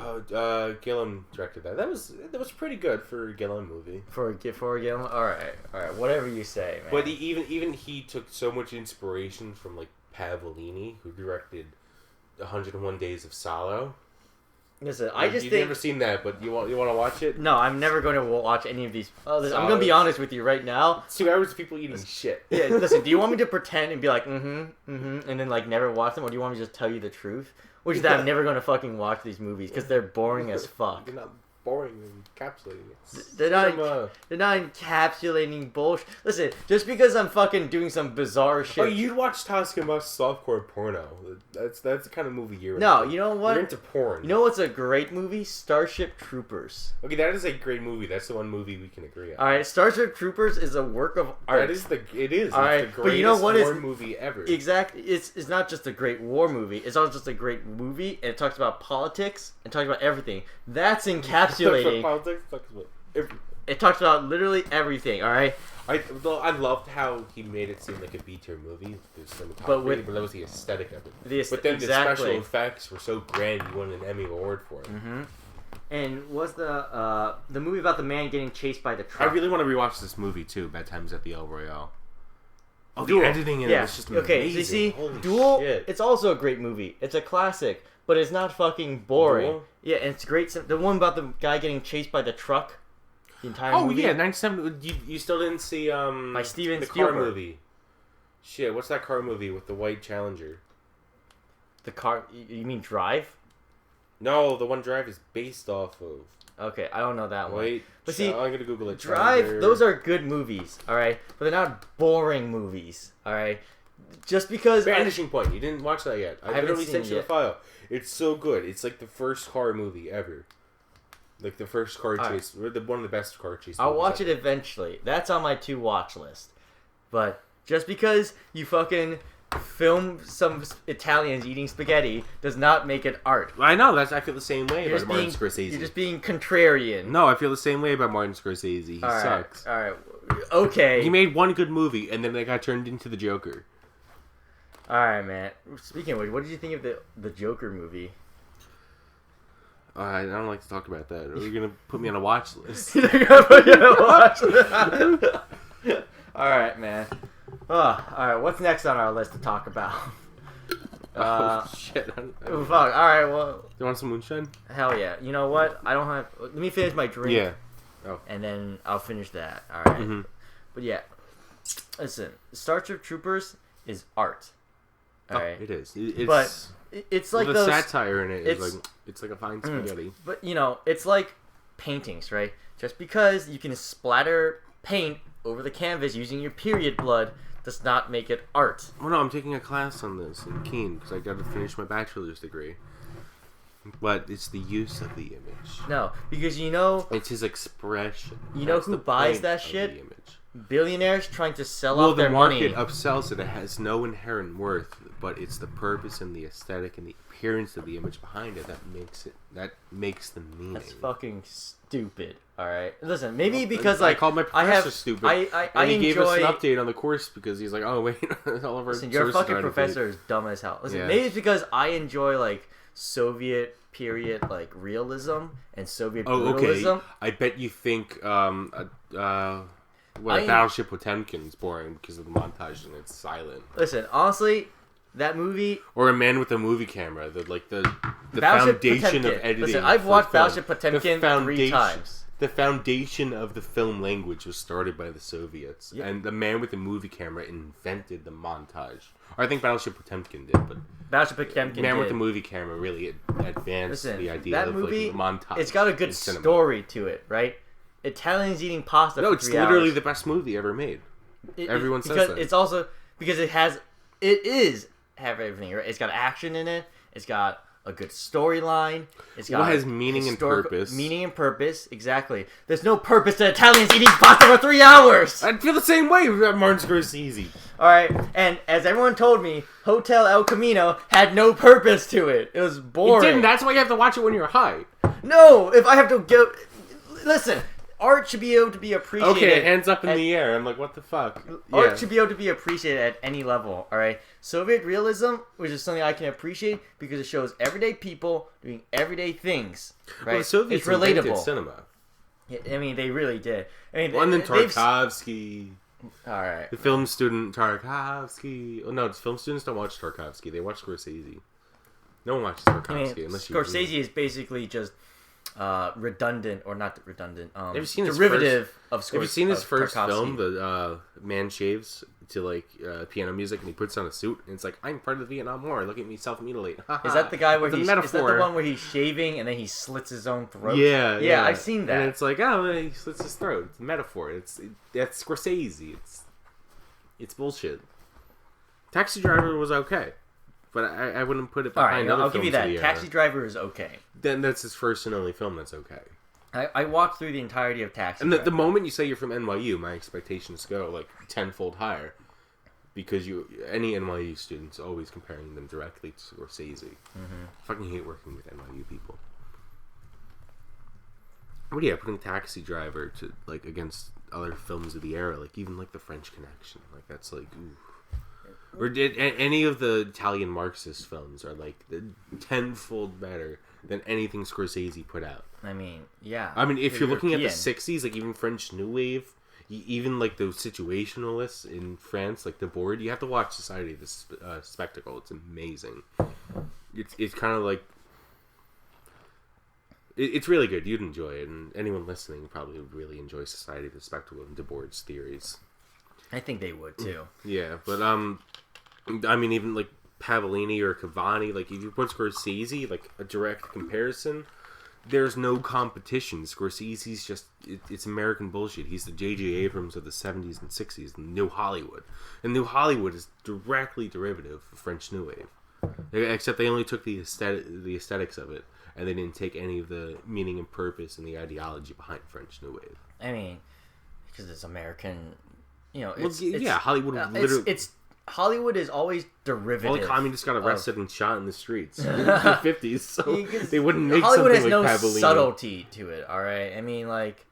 Gillen directed that. That was pretty good for a Gillen movie. For a Gillen? Alright, whatever you say, man. But even he took so much inspiration from, like, Pavolini, who directed 101 Days of Salo. Listen, I just You've think... never seen that, but you want to watch it? No, I'm never going to watch any of these. Listen, I'm going to be honest with you right now. It's 2 hours of people eating shit. Yeah, listen, do you want me to pretend and be like, and then, like, never watch them? Or do you want me to just tell you the truth? Which is that I'm never going to fucking watch these movies because they're boring as fuck. They're not boring and encapsulating. They're not encapsulating bullshit. Listen, just because I'm fucking doing some bizarre shit. Oh, you'd watch Tosca Musk's softcore porno. That's the kind of movie you're No, into. you know what? You're into porn. You know what's a great movie? Starship Troopers. Okay, that is a great movie. That's the one movie we can agree on. Alright, Starship Troopers is a work of art. It is. It's Alright, the but you know greatest what war is movie ever. Exactly. It's not just a great war movie. It's also just a great movie, and it talks about politics and talks about everything. That's encapsulating. Politics, talks about everything. It talks about literally everything. All right. I loved how he made it seem like a B-tier movie. But But that was the aesthetic of it. But then the exactly. special effects were so grand, you won an Emmy Award for it. Mm-hmm. And was the movie about the man getting chased by the I truck? really want to rewatch this movie too. Bad Times at the El Royale. Oh, Duel. the editing in it was just amazing. Okay, so you see, Holy Duel. shit. It's also a great movie. It's a classic, but it's not fucking boring. Duel? Yeah, and it's great. The one about the guy getting chased by the truck. The entire movie. Yeah, 97. You still didn't see By Steven the Spielberg. car movie. Shit, what's that car movie with the white Challenger? The car. You mean Drive? No, the one Drive is based off of. Okay, I don't know that one. Wait, But see, I'm gonna Google it. Drive, Challenger. those are good movies, alright? But they're not boring movies, alright? Just because... Vanishing Point. You didn't watch that yet. I haven't literally seen sent it you the yet. file. It's so good. It's like the first car movie ever. Like the first car Alright. chase. One of the best car chases. I'll watch it eventually. That's on my to-watch list. But just because you fucking film some Italians eating spaghetti does not make it art. I know. I feel the same way about Martin Scorsese. You're just being contrarian. No, I feel the same way about Martin Scorsese. He sucks. Alright. Okay. He made one good movie, and then they got turned into the Joker. Alright, man. Speaking of which, what did you think of the Joker movie? I don't like to talk about that. Are you gonna put me on a watch list? You're gonna put it on watch list. Alright, man. Alright, what's next on our list to talk about? Oh, shit. Fuck. Alright, well... You want some moonshine? Hell yeah. You know what? I don't have... Let me finish my drink. Yeah. Oh. And then I'll finish that. Alright. Mm-hmm. But yeah. Listen. Starship Troopers is art. Alright? It is. It's, but it's like the those... satire in it is it's like a fine spaghetti. But, you know, it's like paintings, right? Just because you can splatter paint over the canvas using your period blood does not make it art. Oh no, I'm taking a class on this in Keene because I got to finish my bachelor's degree. But it's the use of the image. No, because you know... It's his expression. You know who buys that shit? The image. Billionaires trying to sell off their Well, money. the market upsells it. It has no inherent worth, but it's the purpose and the aesthetic and the appearance of the image behind it that makes the meaning. That's fucking stupid. All right, listen. Maybe because I called my professor stupid. I he gave us an enjoy. update on the course because he's like, "Oh wait, all of our Listen, your sources fucking are out of professor date." is dumb as hell. Listen, Yeah. maybe it's because I enjoy like Soviet period like realism and Soviet brutalism. Okay. I bet you think Battleship Potemkin is boring because of the montage and it's silent. Listen, honestly, that movie. Or A Man with a Movie Camera. The Battleship foundation Potemkin. of editing. Listen, I've for watched film. Battleship Potemkin 3 times. The foundation of the film language was started by the Soviets, and the Man with the Movie Camera invented the montage. Or I think Battleship Potemkin did, but Battleship Potemkin Man did. with the Movie Camera really advanced the idea that of movie, like montage. It's got a good in cinema. story to it, right? Italians eating pasta. No, for it's 3 literally hours. the best movie ever made. Everyone says because that. it's also because it has everything. Right? It's got action in it. It's got a good storyline. It's got has meaning and purpose. Meaning and purpose, exactly. There's no purpose to Italians eating pasta for 3 hours. I'd feel the same way about Martin Scorsese. All right, and as everyone told me, Hotel El Camino had no purpose to it. It was boring. It didn't. That's why you have to watch it when you're high. No, if I have to go, listen. Art should be able to be appreciated. Okay, hands up in the air. I'm like, what the fuck? Art should be able to be appreciated at any level, alright? Soviet realism, which is something I can appreciate because it shows everyday people doing everyday things, right? Well, the Soviets it's relatable. invented cinema. Yeah, I mean, they really did. I mean, And then Tarkovsky. Alright. The film student Tarkovsky. Oh, no, film students don't watch Tarkovsky. They watch Scorsese. No one watches I mean, Tarkovsky unless you. Scorsese is basically just redundant, or not redundant. Have you seen derivative of Scorsese? Have you seen his first Tarkovsky. film? The man shaves to like piano music and he puts on a suit and it's like, I'm part of the Vietnam War. Look at me self-mutilate. Is that the guy where It's a he's? metaphor. Is that the one where he's shaving and then he slits his own throat? Yeah. I've seen that. And it's like, oh, he slits his throat. It's a metaphor. That's Scorsese. It's bullshit. Taxi Driver was okay, but I wouldn't put it behind other I'll films give you of the that. era. Taxi Driver is okay. Then that's his first and only film that's okay. I walked through the entirety of Taxi And Driver. the moment you say you're from NYU, my expectations go like tenfold higher, because any NYU student's always comparing them directly to Scorsese. Mm-hmm. I fucking hate working with NYU people. But yeah, putting Taxi Driver to like against other films of the era, like even like The French Connection, like that's like, ooh. Or did any of the Italian Marxist films are like tenfold better than anything Scorsese put out. I mean, yeah. I mean, if you're looking at the European. 60s, like even French New Wave, even like those situationalists in France, like the board, you have to watch Society of the Spectacle. It's amazing. It's kind of like it's really good. You'd enjoy it, and anyone listening probably would really enjoy Society of the Spectacle and Debord's theories. I think they would too. Yeah, but I mean, even like Pavolini or Cavani, like if you put Scorsese, like a direct comparison, there's no competition. Scorsese's just it's American bullshit. He's the J.J. Abrams of the 70s and 60s, and New Hollywood. And New Hollywood is directly derivative of French New Wave, except they only took the aesthetics of it, and they didn't take any of the meaning and purpose and the ideology behind French New Wave. I mean, because it's American, you know. Well, yeah, Hollywood literally. It's Hollywood is always derivative. All the communists got arrested and shot in the streets in the 50s, so they wouldn't make Hollywood something has like no Pavolini. subtlety to it. All right, I mean, like,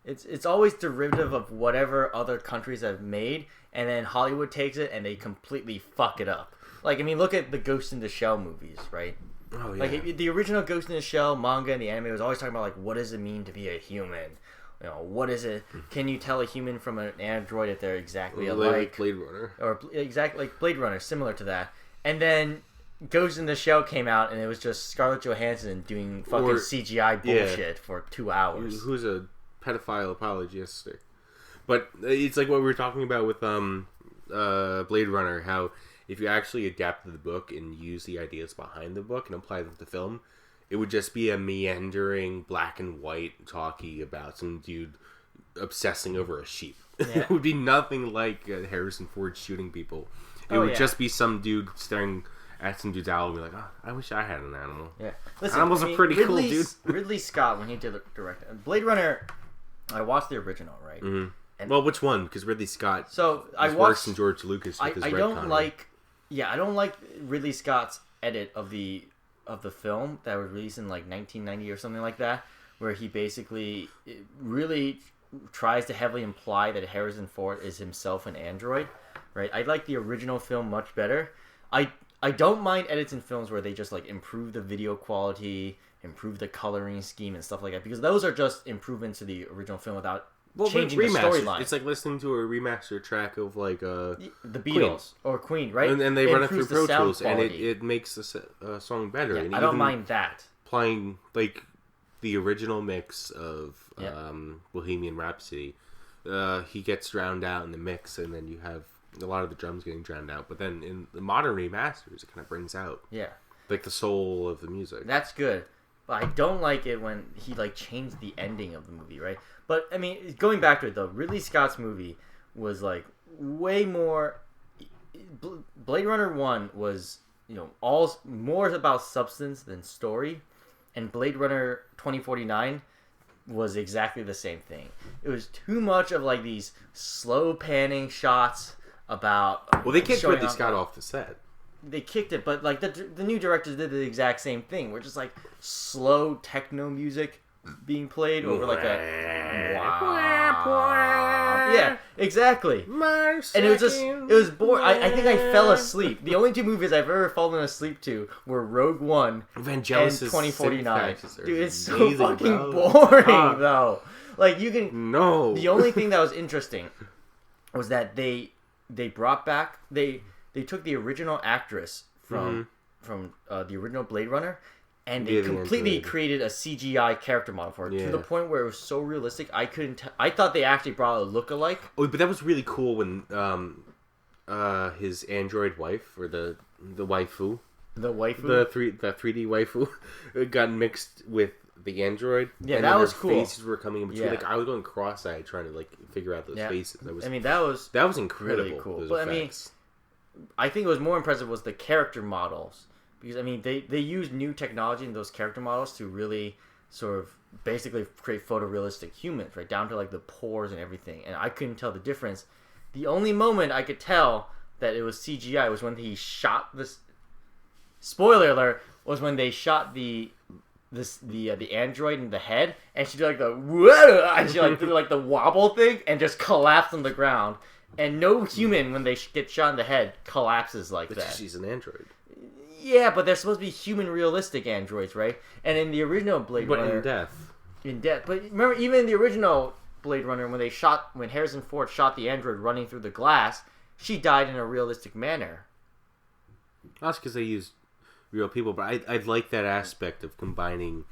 it's always derivative of whatever other countries have made, and then Hollywood takes it and they completely fuck it up. Like, I mean, look at the Ghost in the Shell movies, right? Oh, yeah. Like the original Ghost in the Shell manga and the anime was always talking about like, what does it mean to be a human? You know, what is it? Can you tell a human from an android if they're exactly alike? Blade Runner. Or exactly like Blade Runner, similar to that. And then Ghost in the Shell came out, and it was just Scarlett Johansson doing fucking CGI bullshit for 2 hours. Who's a pedophile apologist? But it's like what we were talking about with Blade Runner, how if you actually adapted the book and use the ideas behind the book and apply them to film, it would just be a meandering black and white talkie about some dude obsessing over a sheep. Yeah. It would be nothing like Harrison Ford shooting people. It would just be some dude staring at some dude's owl and be like, oh, I wish I had an animal. Yeah, listen, Animals are pretty cool, dude. Ridley Scott, when he did direct Blade Runner, I watched the original, right? Mm-hmm. And well, which one? Because Ridley Scott so is I worse watched. than George Lucas with his I retconning. don't like. Yeah, I don't like Ridley Scott's edit of the film that was released in like 1990 or something like that, where he basically really tries to heavily imply that Harrison Ford is himself an android. Right? I like the original film much better. I don't mind edits in films where they just like improve the video quality, improve the coloring scheme and stuff like that, because those are just improvements to the original film without changing the storyline. It's like listening to a remastered track of like the Beatles or Queen, right? And they run it through improves Pro the sound Tools, and quality. it makes the song better. Yeah, and I don't even mind that. playing like the original mix of Yeah. Bohemian Rhapsody. He gets drowned out in the mix, and then you have a lot of the drums getting drowned out. But then in the modern remasters, it kind of brings out like the soul of the music. That's good. But I don't like it when he like changed the ending of the movie, right? But I mean, going back to it though, Ridley Scott's movie was like way more. Blade Runner 1 was, you know, all more about substance than story, and Blade Runner 2049 was exactly the same thing. It was too much of like these slow panning shots about. Well, they kicked showing Ridley off, Scott like, off the set. They kicked it, but like the new directors did the exact same thing. We're just like slow techno music being played over like a yeah, exactly. And it was boring. I think I fell asleep. The only 2 movies I've ever fallen asleep to were Rogue One and 2049. Dude, it's so fucking boring though. Like you can The only thing that was interesting was that they brought back they took the original actress from the original Blade Runner, and they Yeah, the completely android. created a CGI character model for it to Yeah. the point where it was so realistic. I couldn't. I thought they actually brought a look-alike. Oh, but that was really cool when his android wife or the waifu, The waifu. the 3D waifu, got mixed with the android. Yeah, and that then was their cool. Faces were coming in between. Yeah. Like I was going cross-eyed trying to like figure out those Yeah. faces. That was that was incredible. really cool. Those But effects. I think what was more impressive was the character models, because they used new technology in those character models to really sort of basically create photorealistic humans, right down to like the pores and everything. And I couldn't tell the difference. The only moment I could tell that it was CGI was when he shot this. Spoiler alert! Was when they shot the android in the head, and she did like the whoa, and she like did like the wobble thing, and just collapsed on the ground. And no human, when they get shot in the head, collapses like But that. she's an android. Yeah, but they're supposed to be human, realistic androids, right? And in the original Blade But Runner, in death. but remember, even in the original Blade Runner, when Harrison Ford shot the android running through the glass, she died in a realistic manner. That's because they used real people, but I like that aspect of combining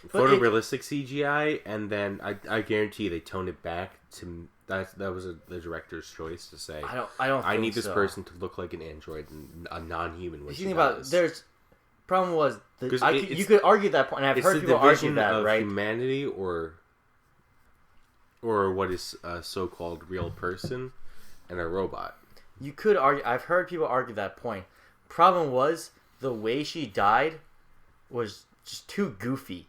photorealistic CGI, and then I guarantee they toned it back to that was the director's choice to say I don't. I think need this so. person to look like an android and a non-human. When The she thing about dies. there's problem was it's- you could argue that point, and I've it's heard the people argue division that, of right? humanity or what is a so-called real person and a robot. You could argue. I've heard people argue that point. Problem was the way she died was just too goofy.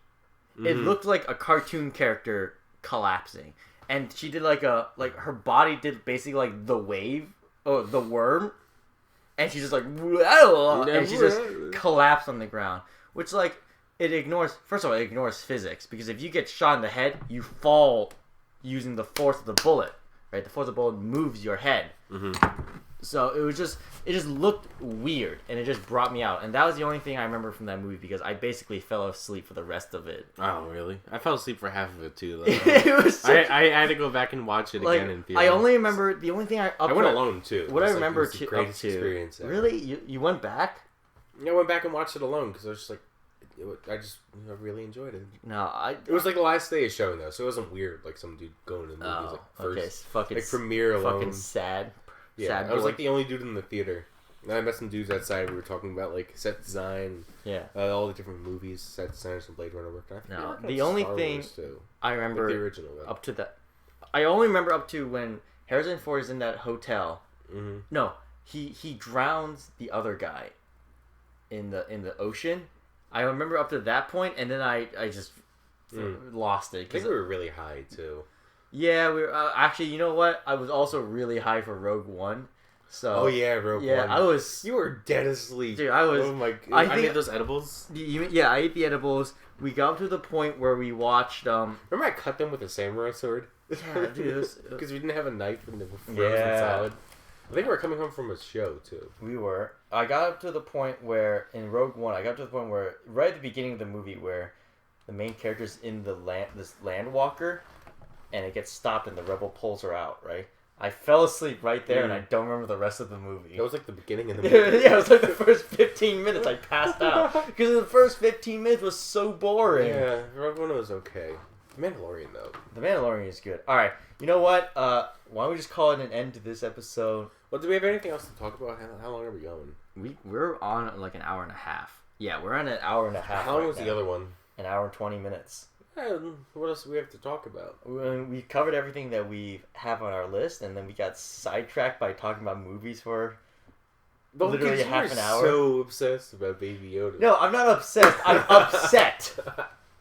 It looked like a cartoon character collapsing, and she did her body did basically like the wave, the worm, and she just like whoa, and she just collapsed on the ground. Which it ignores. First of all, it ignores physics, because if you get shot in the head, you fall using the force of the bullet. Right, the force of the bullet moves your head. So it just looked weird, and it just brought me out. And that was the only thing I remember from that movie, because I basically fell asleep for the rest of it. Oh, really? I fell asleep for half of it too. Though. It was I had to go back and watch it again in theater. I only remember the only thing I went alone too. What I It was remember it was the greatest experience ever. Really, you went back? I went back and watched it alone because I was just like, I really enjoyed it. No, It was like the last day of showing though, so it wasn't weird like some dude going to the movies okay, fucking like premiere alone. fucking sad. Yeah, sad I was boy. like the only dude in the theater. And I met some dudes outside. We were talking about like set design, Yeah. all the different movies, set designers, and Blade Runner worked. I No, worked on the only Star thing Wars, too. I Like remember the original though. up to that. I only remember up to when Harrison Ford is in that hotel. Mm-hmm. No, he drowns the other guy in the ocean. I remember up to that point, and then I just lost it. I think we were really high too. Yeah, we were actually. You know what? I was also really high for Rogue One. So Oh yeah, Rogue One. I was. You were dead asleep. Dude, I was. Oh my! I I think- made those edibles. Yeah, I ate the edibles. We got up to the point where we watched. Remember, I cut them with a samurai sword. Yeah, dude. Because we didn't have a knife and they were frozen Yeah. solid. I think we were coming home from a show too. We were. I got up to the point where in Rogue One, I got up to the point where right at the beginning of the movie where the main character's in this land walker, and it gets stopped and the rebel pulls her out. Right. I fell asleep right there, and I don't remember the rest of the movie. That was like the beginning of the movie. Yeah, it was like the first 15 minutes I passed out. Because the first 15 minutes was so boring. Yeah, Rogue One was okay. Mandalorian though. The Mandalorian is good. Alright, you know what? Why don't we just call it an end to this episode? Well, do we have anything else to talk about? How long are we going? We're on like an hour and a half. Yeah, we're on an hour and a half. How long right was now. the other one? An hour and 20 minutes. What else do we have to talk about? We covered everything that we have on our list, and then we got sidetracked by talking about movies for literally Because half an hour. So obsessed about Baby Yoda. No, I'm not obsessed. I'm upset.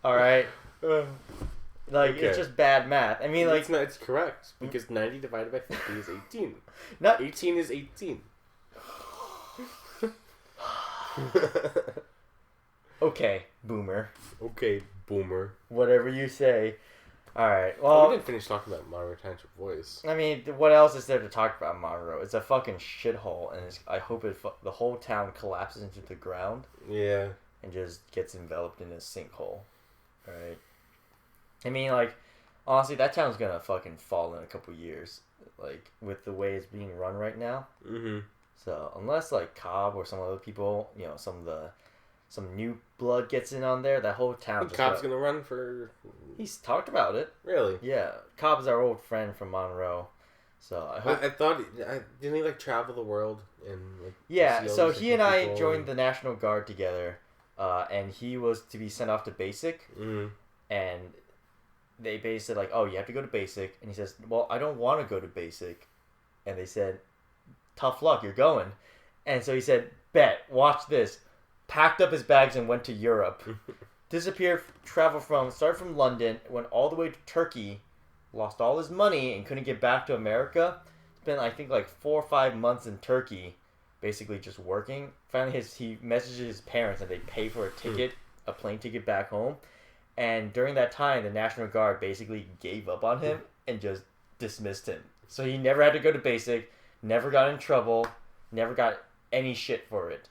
Alright? Like, Okay. it's just bad math. I mean, like... It's correct. Because 90 divided by 50 is 18. Not 18 is 18. Okay, boomer. Okay, boomer. Whatever you say. Alright, Well, well... we didn't finish talking about Modern Tantra Voice. I mean, what else is there to talk about Monroe? It's a fucking shithole, and I hope the whole town collapses into the ground Yeah. and just gets enveloped in a sinkhole. Alright? I mean, like, honestly, that town's gonna fucking fall in a couple years. Like, with the way it's being run right now. Mm-hmm. So unless like Cobb or some other people, you know, some new blood gets in on there, that whole I town. think Cobb's gonna run for. He's talked about it. Really? Yeah, Cobb's our old friend from Monroe. So I hope. I thought didn't he like travel the world and like. Yeah, see all so these he and different I people joined the National Guard together, and he was to be sent off to basic, Mm. and they basically said like, "Oh, you have to go to basic," and he says, "Well, I don't want to go to basic," and they said, "Tough luck, you're going," and so he said, "Bet, watch this," packed up his bags and went to Europe, disappeared, started from London, went all the way to Turkey, lost all his money and couldn't get back to America. Spent I think like 4 or 5 months in Turkey, basically just working. Finally, he messages his parents and they pay for a plane ticket back home. And during that time, the National Guard basically gave up on him and just dismissed him. So he never had to go to basic, never got in trouble, never got any shit for it.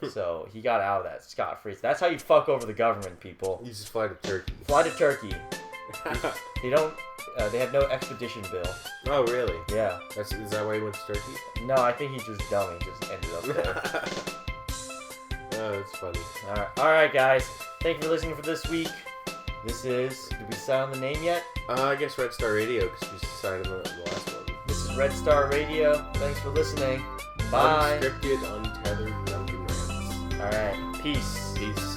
So he got out of that scot-free. That's how you fuck over the government, people. You just fly to Turkey. Fly to Turkey. They don't. They have no expedition bill. Oh really? Yeah. Is that why he went to Turkey? No, I think he's just dumb. He just ended up there. Oh, that's funny. All right, guys. Thank you for listening for this week. This is. Did we decide on the name yet? I guess Red Star Radio because we decided on the last one. This is Red Star Radio. Thanks for listening. Bye. Unscripted, untethered, Dunkin' Rants. All right. Peace. Peace.